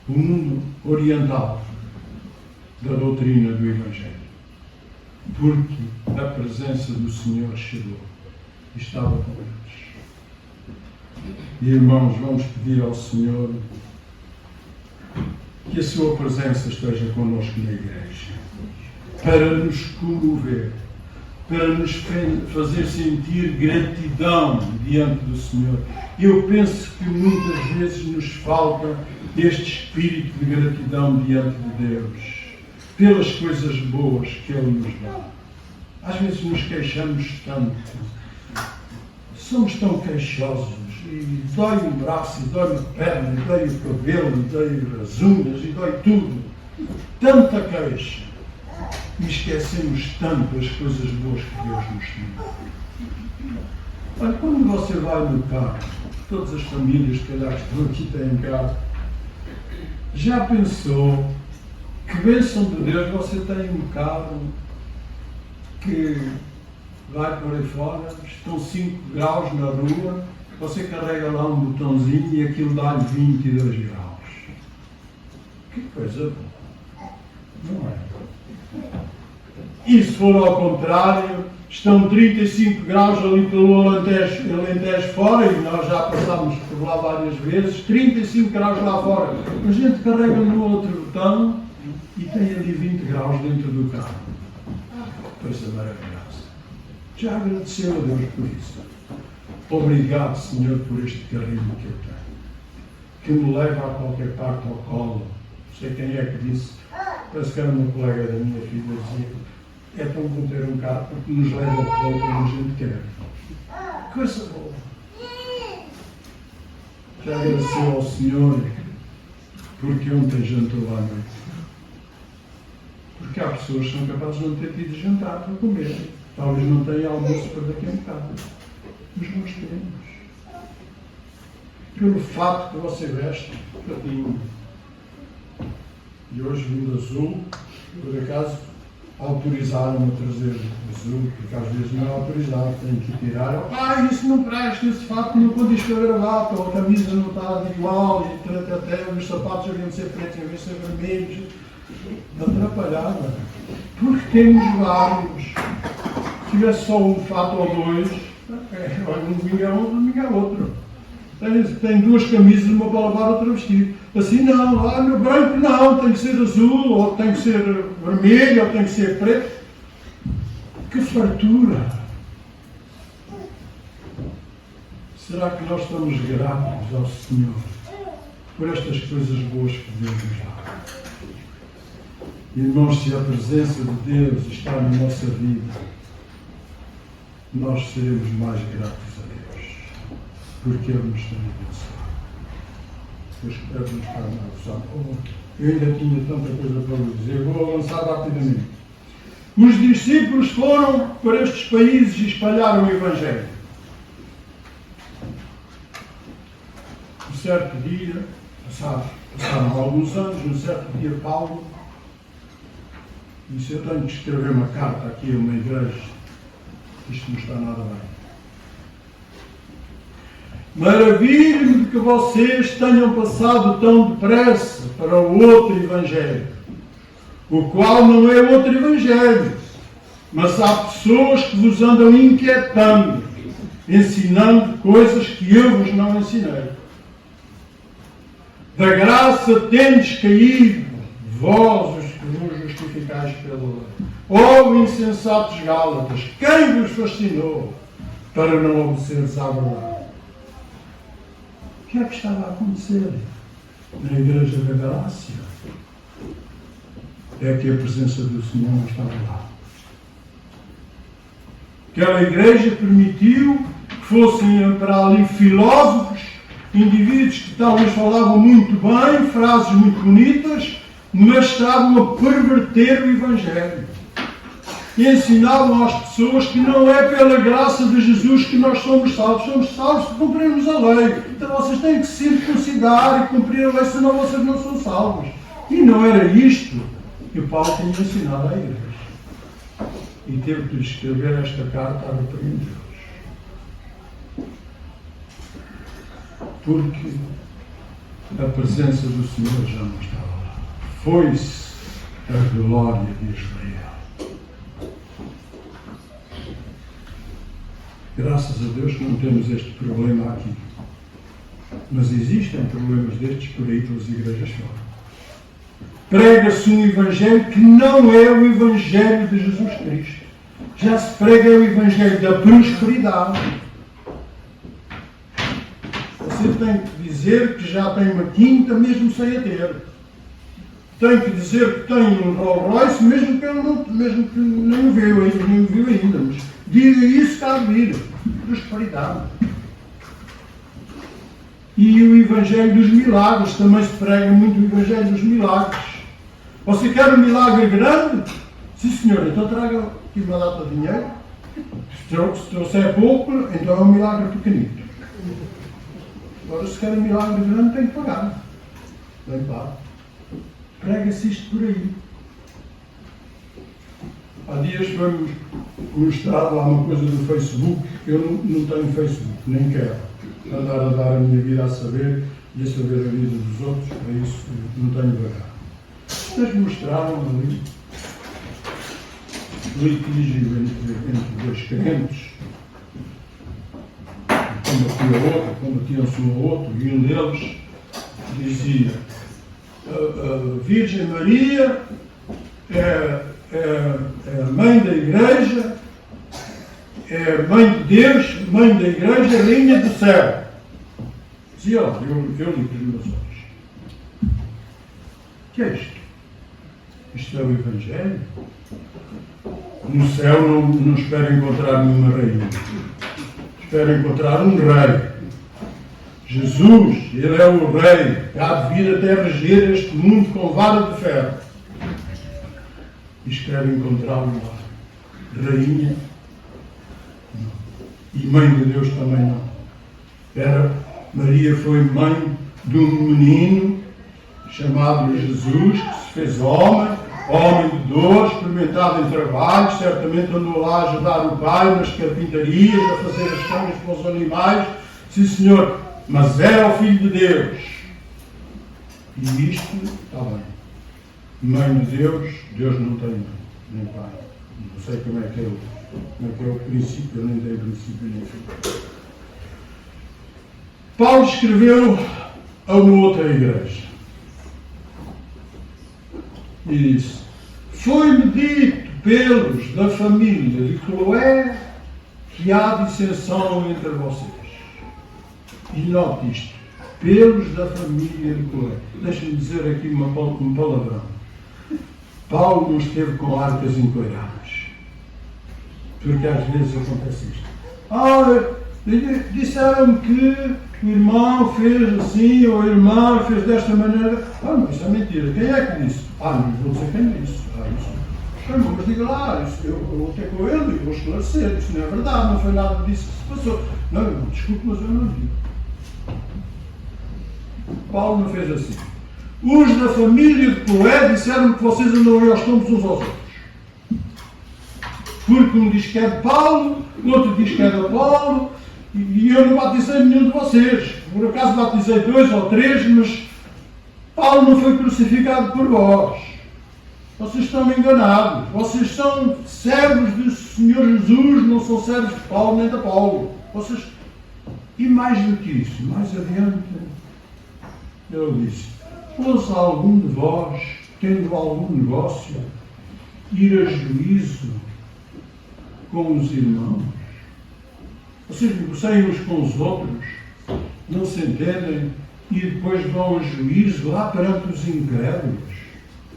o mundo oriental da doutrina do Evangelho. Porque a presença do Senhor chegou e estava com eles. E irmãos, vamos pedir ao Senhor que a sua presença esteja connosco na igreja, para nos comover, para nos fazer sentir gratidão diante do Senhor. Eu penso que muitas vezes nos falta este espírito de gratidão diante de Deus, pelas coisas boas que Ele nos dá. Às vezes nos queixamos tanto, somos tão queixosos, e dói o braço, e dói a perna, e dói o cabelo, e dói as unhas, e dói tudo. Tanta queixa. E esquecemos tanto as coisas boas que Deus nos dá. Olha, quando você vai no carro, todas as famílias que calhar estão aqui têm carro, já pensou que bênção de Deus você tem um carro que vai por aí fora, estão 5 graus na rua, você carrega lá um botãozinho e aquilo dá-lhe 22 graus. Que coisa boa, não é? E se for ao contrário, estão 35 graus ali pelo Alentejo fora, e nós já passámos por lá várias vezes, 35 graus lá fora. A gente carrega no outro botão e tem ali 20 graus dentro do carro. Coisa maravilhosa. Já agradeceu a Deus por isso. Obrigado, Senhor, por este carrinho que eu tenho, que me leva a qualquer parte ao colo. Não sei quem é que disse, parece que era uma colega da minha filha, dizia: é tão bom ter um carro porque nos leva ao colo quando a gente quer. Coisa boa. Já agradeceu ao Senhor porque ontem jantou à noite. Porque há pessoas que são capazes de não ter tido jantar para comer. Talvez não tenha almoço para daqui a um bocado. Mas nós temos. Pelo fato que você veste, patinho. E hoje vim de azul, por acaso autorizaram-me a trazer azul, porque às vezes não é autorizado, tenho que tirar. Isso não presta, esse fato não condiz com a gravata, ou a camisa não está igual, e até os sapatos haviam de ser pretos, haviam de ser vermelhos. Atrapalhada. Porque temos vários. Se tivesse só um fato ou dois, um domingo é um, domingo é outro. Tem 2 camisas, uma para lavar, outra vestido. Assim não, lá no branco não, tem que ser azul, ou tem que ser vermelho, ou tem que ser preto. Que fartura! Será que nós estamos gratos ao Senhor por estas coisas boas que Deus nos dá? Irmãos, se a presença de Deus está na nossa vida, nós seremos mais gratos a Deus, porque Ele nos tem abençoado. Eu espero nos estar a usar. Eu ainda tinha tanta coisa para vos dizer, vou avançar rapidamente. Os discípulos foram para estes países e espalharam o Evangelho. Um certo dia, passaram alguns anos, um certo dia Paulo disse: eu tenho que escrever uma carta aqui a uma igreja, isto não está nada bem. Maravilho-me de que vocês tenham passado tão depressa para o outro Evangelho, o qual não é outro Evangelho, mas há pessoas que vos andam inquietando, ensinando coisas que eu vos não ensinei. Da graça tendes caído, vós os que vos justificais pela lei. Ó insensatos Gálatas, quem vos fascinou para não obedeceres à verdade? O que é que estava a acontecer na Igreja da Galácia? É que a presença do Senhor não estava lá. Aquela igreja permitiu que fossem para ali filósofos, indivíduos que talvez falavam muito bem, frases muito bonitas, mas estavam a perverter o Evangelho. E ensinavam às pessoas que não é pela graça de Jesus que nós somos salvos se cumprirmos a lei. Então vocês têm que se circuncidar e cumprir a lei, senão vocês não são salvos. E não era isto que o Paulo tinha ensinado à igreja. E teve que escrever esta carta a repreendê-los. Porque a presença do Senhor já não estava lá. Foi-se a glória de Israel. Graças a Deus que não temos este problema aqui. Mas existem problemas destes por aí pelas igrejas fora. Prega-se um Evangelho que não é o Evangelho de Jesus Cristo. Já se prega o Evangelho da prosperidade. Você tem que dizer que já tem uma quinta, mesmo sem a ter. Tem que dizer que tem um Rolls Royce, mesmo que nem o viu ainda. Mas diga isso que há de vir. Prosperidade. E o Evangelho dos Milagres. Também se prega muito o Evangelho dos Milagres. Você quer um milagre grande? Sim, senhor. Então traga aqui uma data de dinheiro Se trouxer pouco, então é um milagre pequenito. Agora, se quer um milagre grande, tem que pagar. Bem pago. Prega-se isto por aí. Há dias foi-me mostrado lá uma coisa do Facebook. Eu não tenho Facebook, nem quero andar a dar a minha vida a saber e a saber a vida dos outros. Para isso, não tenho bagagem. Mas mostraram ali litígio entre dois crentes. Combatiam-se um ao outro, e um deles dizia: a Virgem Maria é a mãe da Igreja, é mãe de Deus, mãe da Igreja, rainha do céu. Dizia, eu li com os meus olhos. O que é isto? Isto é o Evangelho? No céu não espero encontrar nenhuma rainha. Espero encontrar um rei. Jesus, ele é o rei, que há de vir até reger este mundo com vara de ferro. E espero encontrá-lo lá. Rainha. Não. E mãe de Deus também não. Maria foi mãe de um menino chamado Jesus, que se fez homem de dor, experimentado em trabalho, certamente andou lá a ajudar o pai nas carpintarias, a fazer as camas para os animais. Sim, senhor, mas era o Filho de Deus. E isto está bem. Mãe de Deus, Deus não tem mãe, nem pai. Não sei como é que é o princípio, eu nem tenho princípio nem fim. Paulo escreveu a uma outra igreja e disse: foi-me dito pelos da família de Cloé que há dissensão entre vocês. E note isto: pelos da família de Cloé. Deixa-me dizer aqui um palavrão. Paulo não esteve com arcas encoiradas, porque às vezes acontece isto. Disseram-me que o irmão fez assim, ou a irmã fez desta maneira. Mas isso é mentira. Quem é que disse? Não vou dizer quem disse. Isso. Mas diga lá, isso, eu vou ter com ele e vou esclarecer. Isso não é verdade, não foi nada disso que se passou. Não, desculpe, mas eu não digo. Paulo não fez assim. Os da família de Cloé disseram que vocês andam aí aos tombos uns aos outros. Porque um diz que é de Paulo, o outro diz que é de Apolo, e eu não batizei nenhum de vocês. Por acaso batizei 2 ou 3, mas Paulo não foi crucificado por vós. Vocês estão enganados. Vocês são servos do Senhor Jesus, não são servos de Paulo nem de Apolo. E mais do que isso, mais adiante, ele disse: ouça algum de vós, tendo algum negócio, ir a juízo com os irmãos? Vocês negociam uns com os outros, não se entendem e depois vão ao juízo lá perante os incrédulos.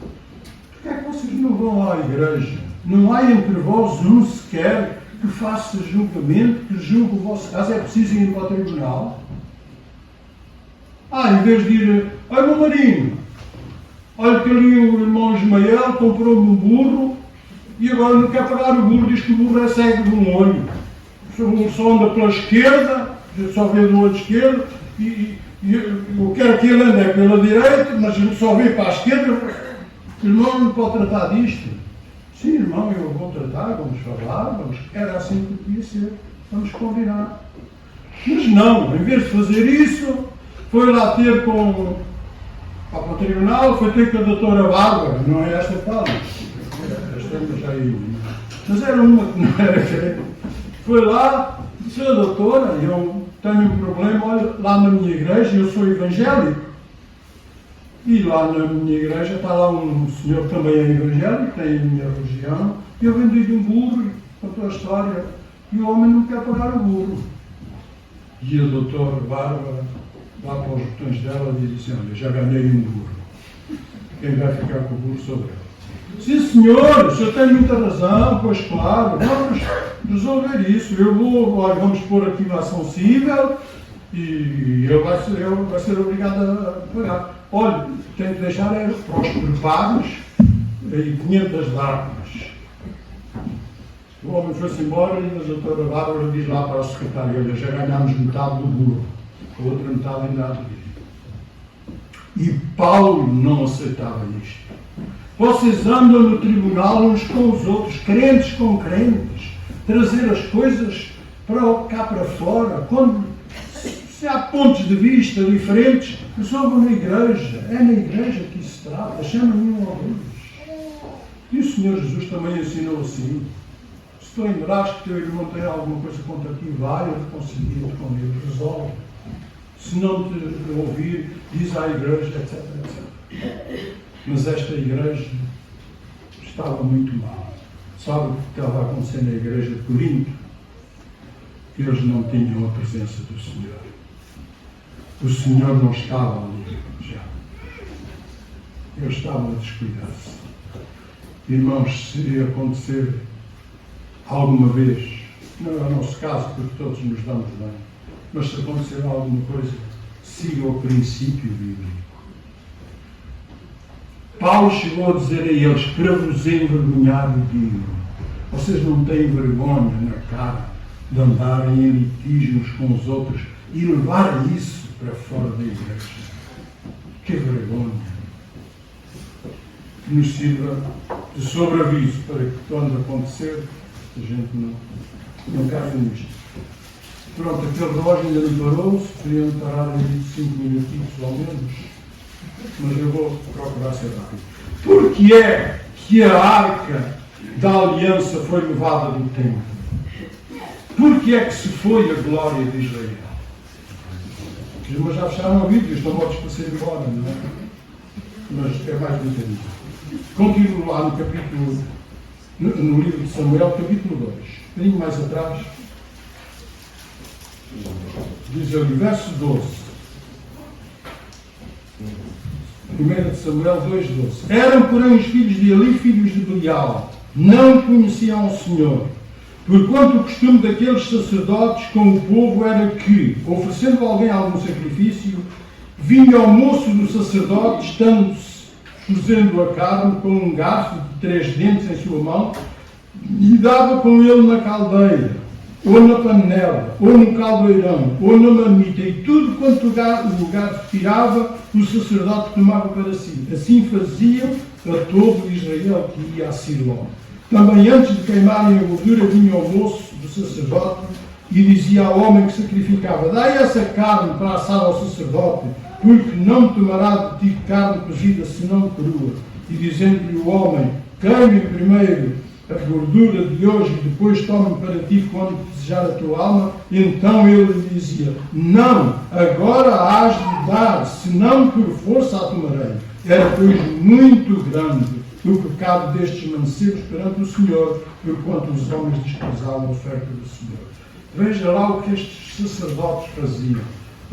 Por que é que vocês não vão à igreja? Não há entre vós um sequer que faça julgamento, que julgue o vosso caso? É preciso ir para o tribunal? Em vez de ir, olha meu marinho, olha que ali o irmão Ismael comprou-me um burro e agora não quer pagar o burro, diz que o burro é cego de um olho. Só anda pela esquerda, só vê do olho esquerdo, e eu quero que ele ande pela direita, mas só vê para a esquerda. Irmão, não pode tratar disto. Sim, irmão, eu vou tratar, vamos falar, era assim que podia ser, vamos combinar. Mas não, em vez de fazer isso, foi lá ter para o tribunal, foi ter com a doutora Bárbara, não é esta que fala, mas era uma que não era crente. Foi lá, disse: doutora, eu tenho um problema, olha, lá na minha igreja, eu sou evangélico, e lá na minha igreja está lá um senhor que também é evangélico, tem a minha religião, e eu vendi-lhe um burro, contou a história, e o homem não quer pagar o burro. E a doutora Bárbara dá para os botões dela e diz assim: olha, já ganhei um burro, quem vai ficar com o burro sou eu. Sim, senhor, o senhor tem muita razão, pois claro, vamos resolver isso. Vamos pôr aqui uma ação civil e ele vai ser obrigado a pagar. Olha, tem que deixar para os prepagos aí 500 dracmas. O homem foi-se embora e a doutora Bárbara diz lá para o secretário: olha, já ganhámos metade do bolo, a outra metade ainda há de vir. E Paulo não aceitava isto. Vocês andam no tribunal uns com os outros, crentes com crentes, trazer as coisas cá para fora, quando se há pontos de vista diferentes, resolvam na igreja. É na igreja que isso se trata, chamem um ao dois. E o Senhor Jesus também ensinou assim: se tu lembrares que teu irmão tem alguma coisa contra ti, vai, reconcilia-te com ele, resolve. Se não te ouvir, diz à igreja, etc, etc. Mas esta igreja estava muito mal. Sabe o que estava a acontecer na igreja de Corinto? Eles não tinham a presença do Senhor. O Senhor não estava ali já. Eles estavam a descuidar-se. Irmãos, se acontecer alguma vez, não é o nosso caso, porque todos nos damos bem, mas se acontecer alguma coisa, siga o princípio bíblico. Paulo chegou a dizer a eles: para vos envergonhar, digo, vocês não têm vergonha na cara de andarem em litígio uns com os outros e levarem isso para fora da igreja. Que vergonha! Que nos sirva de sobreaviso para que, quando acontecer, a gente não caia nisto. Pronto, aquele relógio ainda não parou, se podiam parar aí 5 minutinhos ao menos, mas eu vou procurar ser rápido. Porque é que a arca da aliança foi levada do templo? Porque é que se foi a glória de Israel? Mas já fecharam o vídeo, estão mortos para ser embora, não é? Mas é mais um bocadinho. Continuo lá no capítulo, no livro de Samuel, capítulo 2. Um bocadinho mais atrás. Diz ali, verso 12. 1 de Samuel 2,12. Eram, porém, os filhos de Eli, filhos de Belial. Não conheciam o Senhor. Porquanto o costume daqueles sacerdotes com o povo era que, oferecendo a alguém algum sacrifício, vinha ao moço do sacerdote, estando-se cozendo a carne com um garfo de 3 dentes em sua mão, e dava com ele na caldeira, ou na panela, ou no caldeirão, ou na marmita, e tudo quanto o garfo tirava, o sacerdote tomava para si. Assim faziam a todo Israel que ia a Siló. Também antes de queimarem a gordura, vinha o moço do sacerdote e dizia ao homem que sacrificava: dai essa carne para assar ao sacerdote, porque não tomará de ti carne cozida, senão crua. E dizendo-lhe o homem: queime primeiro a gordura de hoje e depois tome para ti quando desejar a tua alma. Então ele lhe dizia: não, agora hás de dar, senão por força a tomarei. Era, pois, muito grande o pecado destes mancebos perante o Senhor, porquanto os homens desprezavam a oferta do Senhor. Veja lá o que estes sacerdotes faziam.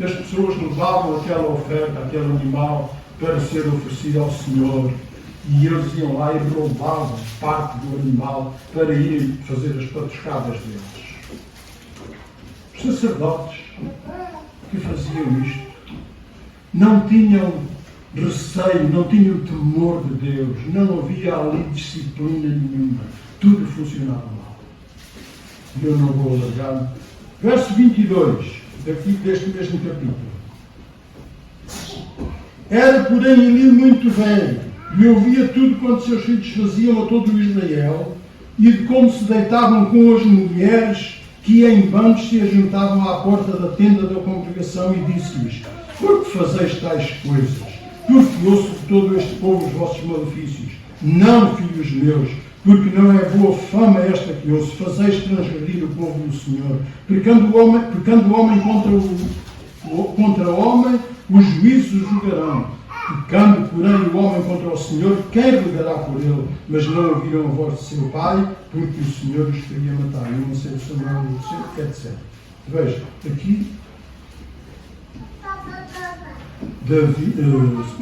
As pessoas levavam aquela oferta, aquele animal, para ser oferecido ao Senhor. E eles iam lá e roubavam parte do animal para irem fazer as patuscadas deles. Os sacerdotes que faziam isto não tinham receio, não tinham temor de Deus, não havia ali disciplina nenhuma, tudo funcionava mal. Eu não vou alargar. Verso 22, deste mesmo capítulo. Era, porém, Eli muito velho, e ouvia tudo quanto seus filhos faziam a todo o Israel, e de como se deitavam com as mulheres que em bandos se ajuntavam à porta da tenda da congregação, e disse-lhes: por que fazeis tais coisas? Porque ouço de todo este povo os vossos malefícios. Não, filhos meus, porque não é boa fama esta que ouço. Fazeis transgredir o povo do Senhor. Pecando o homem contra o homem, os juízos julgarão. Pecando, porém, o homem contra o Senhor, quem julgará por ele? Mas não ouviram a voz de seu pai, porque o Senhor os queria matar. Eu não sei o Samuel, etc. Veja, aqui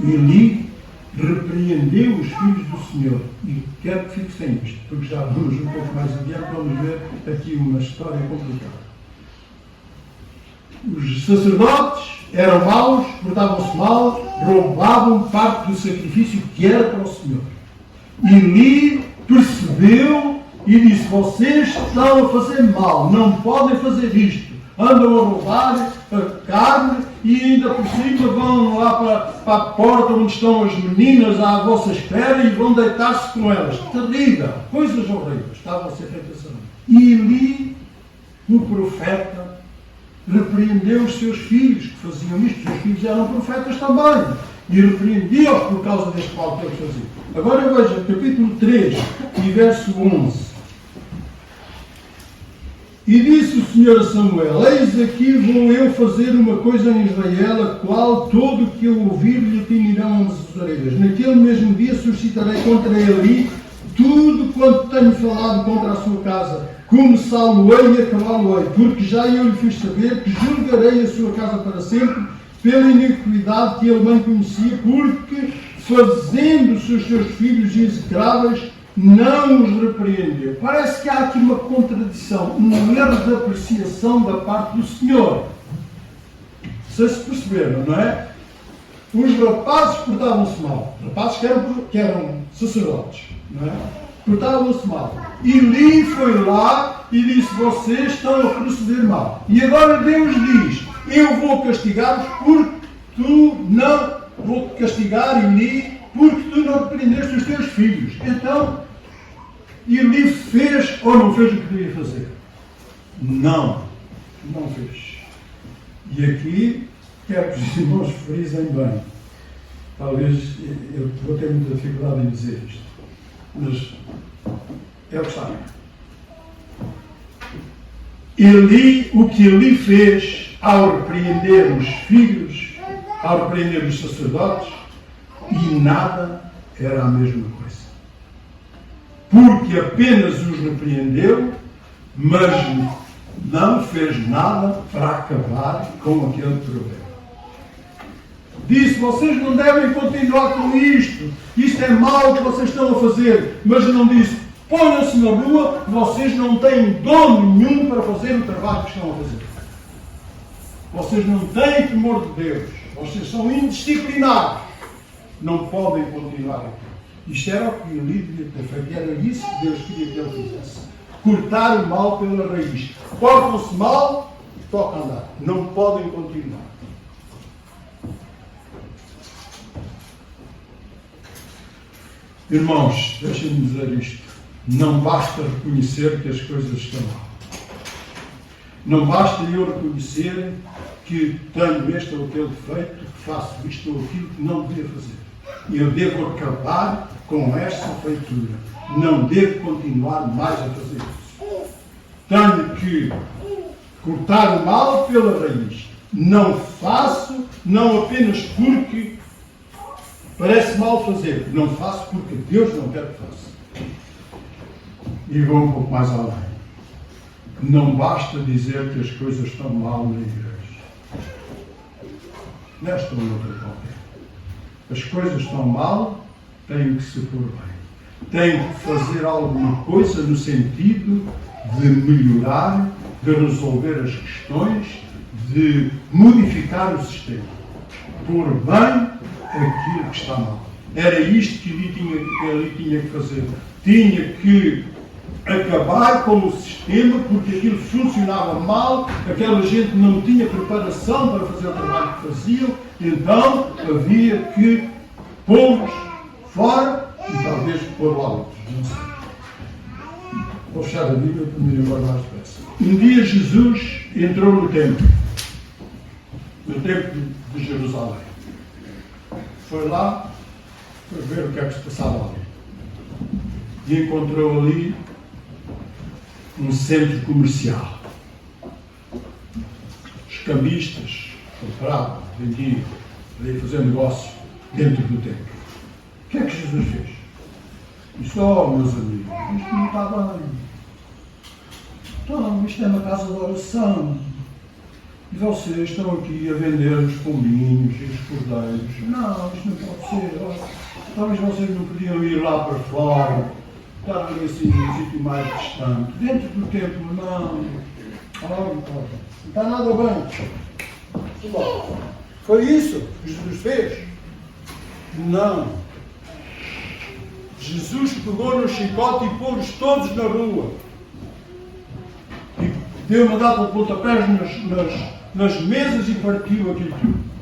Eli repreendeu os filhos do Senhor. E quero que fique sem isto, porque já vamos um pouco mais adiante, vamos ver aqui uma história complicada. Os sacerdotes eram maus, portavam-se mal, roubavam parte do sacrifício que era para o Senhor. Eli percebeu e disse: vocês estão a fazer mal, não podem fazer isto. Andam a roubar a carne e ainda por cima vão lá para a porta onde estão as meninas à vossa espera e vão deitar-se com elas. Terrível, coisas horríveis estavam a ser feitas ali. E Eli, o profeta, repreendeu os seus filhos que faziam isto. Os seus filhos eram profetas também. E repreendia-os por causa deste mal que eles faziam. Agora veja, capítulo 3 e verso 11. E disse o Senhor a Samuel: eis aqui vou eu fazer uma coisa em Israel, a qual todo o que eu ouvir lhe tinirão as orelhas. Naquele mesmo dia suscitarei contra ele tudo quanto tenho falado contra a sua casa. Começá-lo-ei e acabá-lo-ei, porque já eu lhe fiz saber que julgarei a sua casa para sempre, pela iniquidade que ele bem conhecia, porque fazendo os seus filhos execráveis, não os repreendeu. Parece que há aqui uma contradição, um erro de apreciação da parte do Senhor. Vocês se perceberam, não é? Os rapazes portavam-se mal. Rapazes que eram sacerdotes, não é? Portavam-se mal. Eli foi lá e disse: vocês estão a proceder mal. E agora Deus diz: eu vou castigá-los porque tu não... Vou castigar Eli porque tu não repreendeste os teus filhos. Então, Eli fez ou não fez o que devia fazer? Não fez. E aqui quero que os irmãos frisem bem. Talvez eu vou ter muita dificuldade em dizer isto, mas é o que está. O que Eli fez ao repreender os filhos, ao repreender os sacerdotes, e nada era a mesma coisa. Porque apenas os repreendeu, mas não fez nada para acabar com aquele problema. Disse: vocês não devem continuar com isto é mau o que vocês estão a fazer. Mas não disse: ponham-se na rua, vocês não têm dom nenhum para fazer o trabalho que estão a fazer. Vocês não têm temor de Deus, vocês são indisciplinados, não podem continuar aqui. Isto era o que Eli devia ter feito, era isso que Deus queria que ele fizesse. Cortar o mal pela raiz. Portam-se mal, toca andar. Não podem continuar. Irmãos, deixem-me dizer isto. Não basta reconhecer que as coisas estão mal. Não basta eu reconhecer que tenho este ou aquele defeito, que faço isto ou aquilo que não devia fazer. Eu devo acabar com esta feitura. Não devo continuar mais a fazer isso. Tenho que cortar o mal pela raiz. Não faço, não apenas porque parece mal fazer. Não faço porque Deus não quer que faça. E vou um pouco mais além. Não basta dizer que as coisas estão mal na igreja. Nesta ou noutra qualquer. As coisas estão mal, têm que se pôr bem. Têm que fazer alguma coisa no sentido de melhorar, de resolver as questões, de modificar o sistema. Pôr bem aquilo que está mal. Era isto que ele tinha que fazer. Tinha que acabar com o sistema, porque aquilo funcionava mal, aquela gente não tinha preparação para fazer o trabalho que faziam, então havia que pô-los fora e talvez pôr lá outros. Não sei. Vou fechar a Bíblia para me ir embora mais depressa. Um dia Jesus entrou no templo de Jerusalém. Foi lá para ver o que é que se passava ali. E encontrou ali um centro comercial. Os cambistas compravam, vendiam, para ir fazer negócio dentro do templo. O que é que Jesus fez? Disse: meus amigos, isto não está bem. Então, isto é uma casa de oração. E vocês estão aqui a vender os pombinhos e os cordeiros. Não, isto não pode ser. Talvez vocês não podiam ir lá para fora, estar ali assim num sítio mais distante. Dentro do templo, não. Não está nada bem. Bom, foi isso que Jesus fez? Não. Jesus pegou no chicote e pôs-os todos na rua. E deu uma data de pontapés nas mesas e partiu aquilo tudo.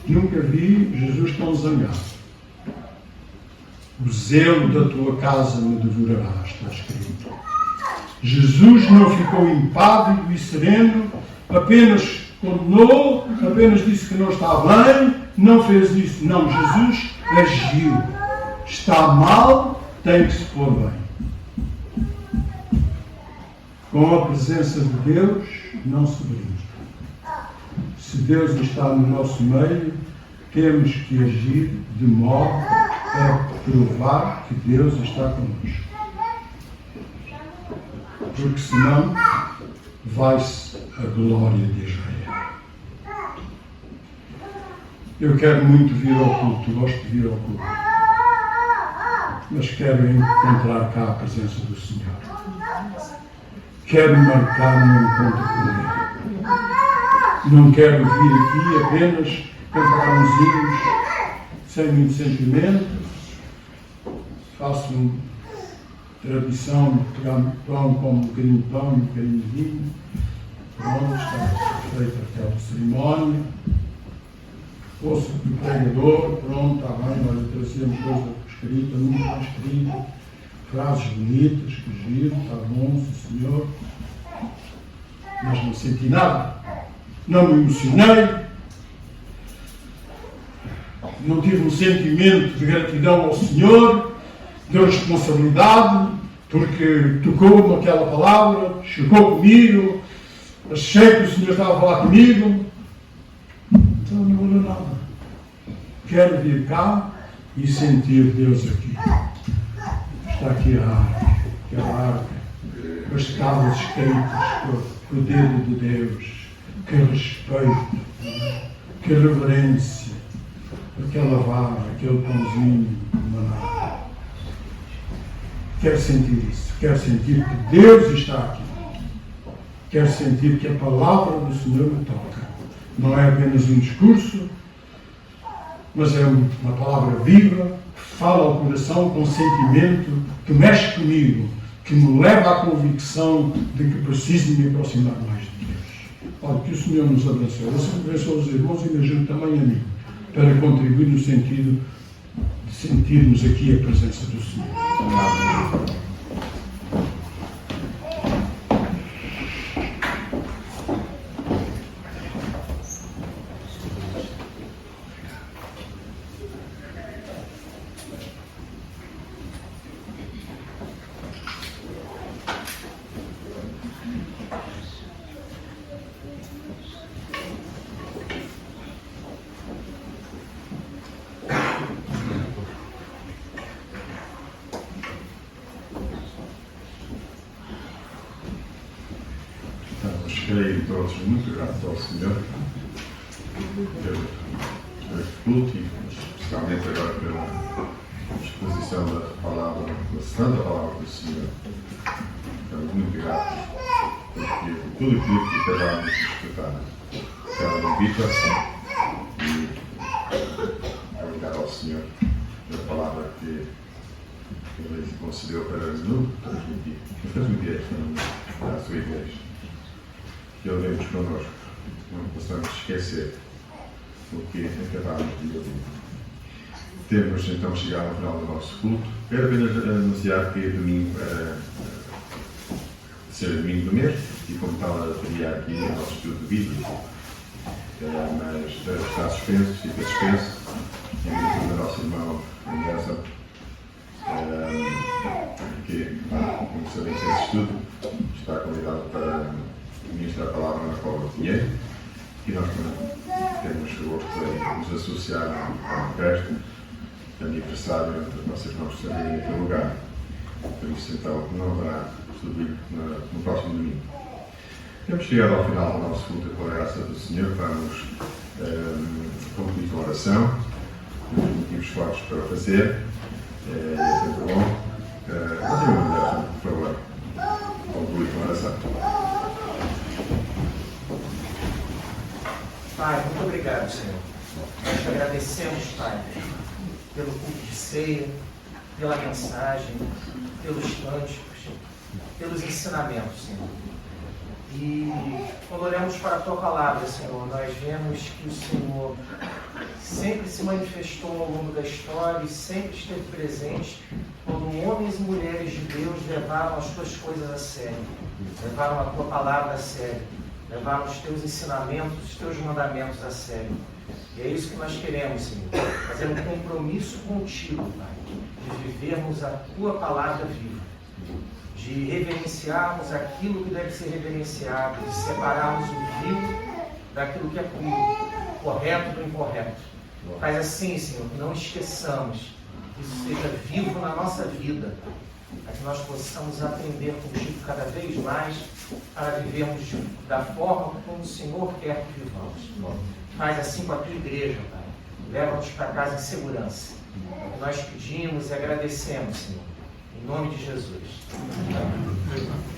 Nunca vi Jesus tão zangado. O zelo da tua casa me devorará, está escrito. Jesus não ficou impávido e sereno, apenas condenou, apenas disse que não está bem, não fez isso. Não, Jesus agiu. Está mal, tem que se pôr bem. Com a presença de Deus, não se brinca. Se Deus está no nosso meio, temos que agir de modo a provar que Deus está connosco. Porque senão vai-se a glória de Israel. Eu quero muito vir ao culto, gosto de vir ao culto. Mas quero encontrar cá a presença do Senhor. Quero marcar um encontro com Ele. Não quero vir aqui apenas cantar uns hinos sem muito sentimento. Faço uma tradição de pegar pão, como um bocadinho de pão e um bocadinho de vinho. Pronto, está feita aquela cerimónia. Ouço do pregador, pronto, está bem, olha, trazemos coisa escrita, nunca está escrita. Frases bonitas, que giro, está bom, sim senhor. Mas não senti nada. Não me emocionei, não tive um sentimento de gratidão ao Senhor, de responsabilidade, porque tocou-me aquela palavra, chegou comigo, achei que o Senhor estava a falar comigo, então não valeu nada. Quero vir cá e sentir Deus aqui. Está aqui a arca, as tábuas escritas com o dedo de Deus. Que respeito, que reverência, aquela vara, aquele pãozinho de maná. Quero sentir isso, quero sentir que Deus está aqui. Quero sentir que a palavra do Senhor me toca. Não é apenas um discurso, mas é uma palavra viva, que fala ao coração com sentimento, que mexe comigo, que me leva à convicção de que preciso me aproximar mais de Deus. Olha, que o Senhor nos abençoe. Eu sempre abençoe os irmãos e me ajude também a mim, para contribuir no sentido de sentirmos aqui a presença do Senhor. Fiquei todos muito gratos ao Senhor pelo culto e especialmente agora pela exposição da palavra, da santa palavra do Senhor. Estamos muito gratos porque tudo aquilo que acabámos de escutar era uma invitação e obrigado ao Senhor pela palavra que Ele concedeu para nos transmitir à sua igreja. Que Ele veio connosco, não possamos esquecer o que acabámos de ouvir. Temos então chegado ao final do nosso culto. Quero apenas anunciar que domingo era ser domingo do mês e como tal teria aqui o nosso estudo bíblico, mas está suspenso, fica suspenso, em virtude do nosso irmão Nelson, que, como sabemos, esse estudo está convidado para ministrar a palavra na Cova de Pinheiro e nós temos o gosto de nos associar ao festa aniversário dos nossos irmãos que estão em lugar. Por isso, então, não haverá estudo bíblico no próximo domingo. Temos chegado ao final do nosso culto com a graça do Senhor. Vamos concluir com a oração. Temos motivos fortes para fazer. É sempre bom. Continua, por favor. Concluir com a oração. Pai, muito obrigado, Senhor. Nós te agradecemos, Pai, pelo culto de ceia, pela mensagem, pelos cânticos, pelos ensinamentos, Senhor. E quando olhamos para a Tua palavra, Senhor, nós vemos que o Senhor sempre se manifestou ao longo da história e sempre esteve presente quando homens e mulheres de Deus levaram as Tuas coisas a sério, levaram a Tua palavra a sério, levaram os Teus ensinamentos, os Teus mandamentos a sério. E é isso que nós queremos, Senhor, fazer um compromisso contigo, Pai, de vivermos a Tua palavra viva, de reverenciarmos aquilo que deve ser reverenciado, de separarmos o vil daquilo que é puro, correto do incorreto. Faz assim, Senhor, que não esqueçamos que isso seja vivo na nossa vida, para que nós possamos aprender contigo cada vez mais para vivermos da forma como o Senhor quer que vivamos. Faz assim com a Tua igreja, Pai. Leva-nos para casa em segurança. É o que nós pedimos e agradecemos, Senhor. Em nome de Jesus. Amém.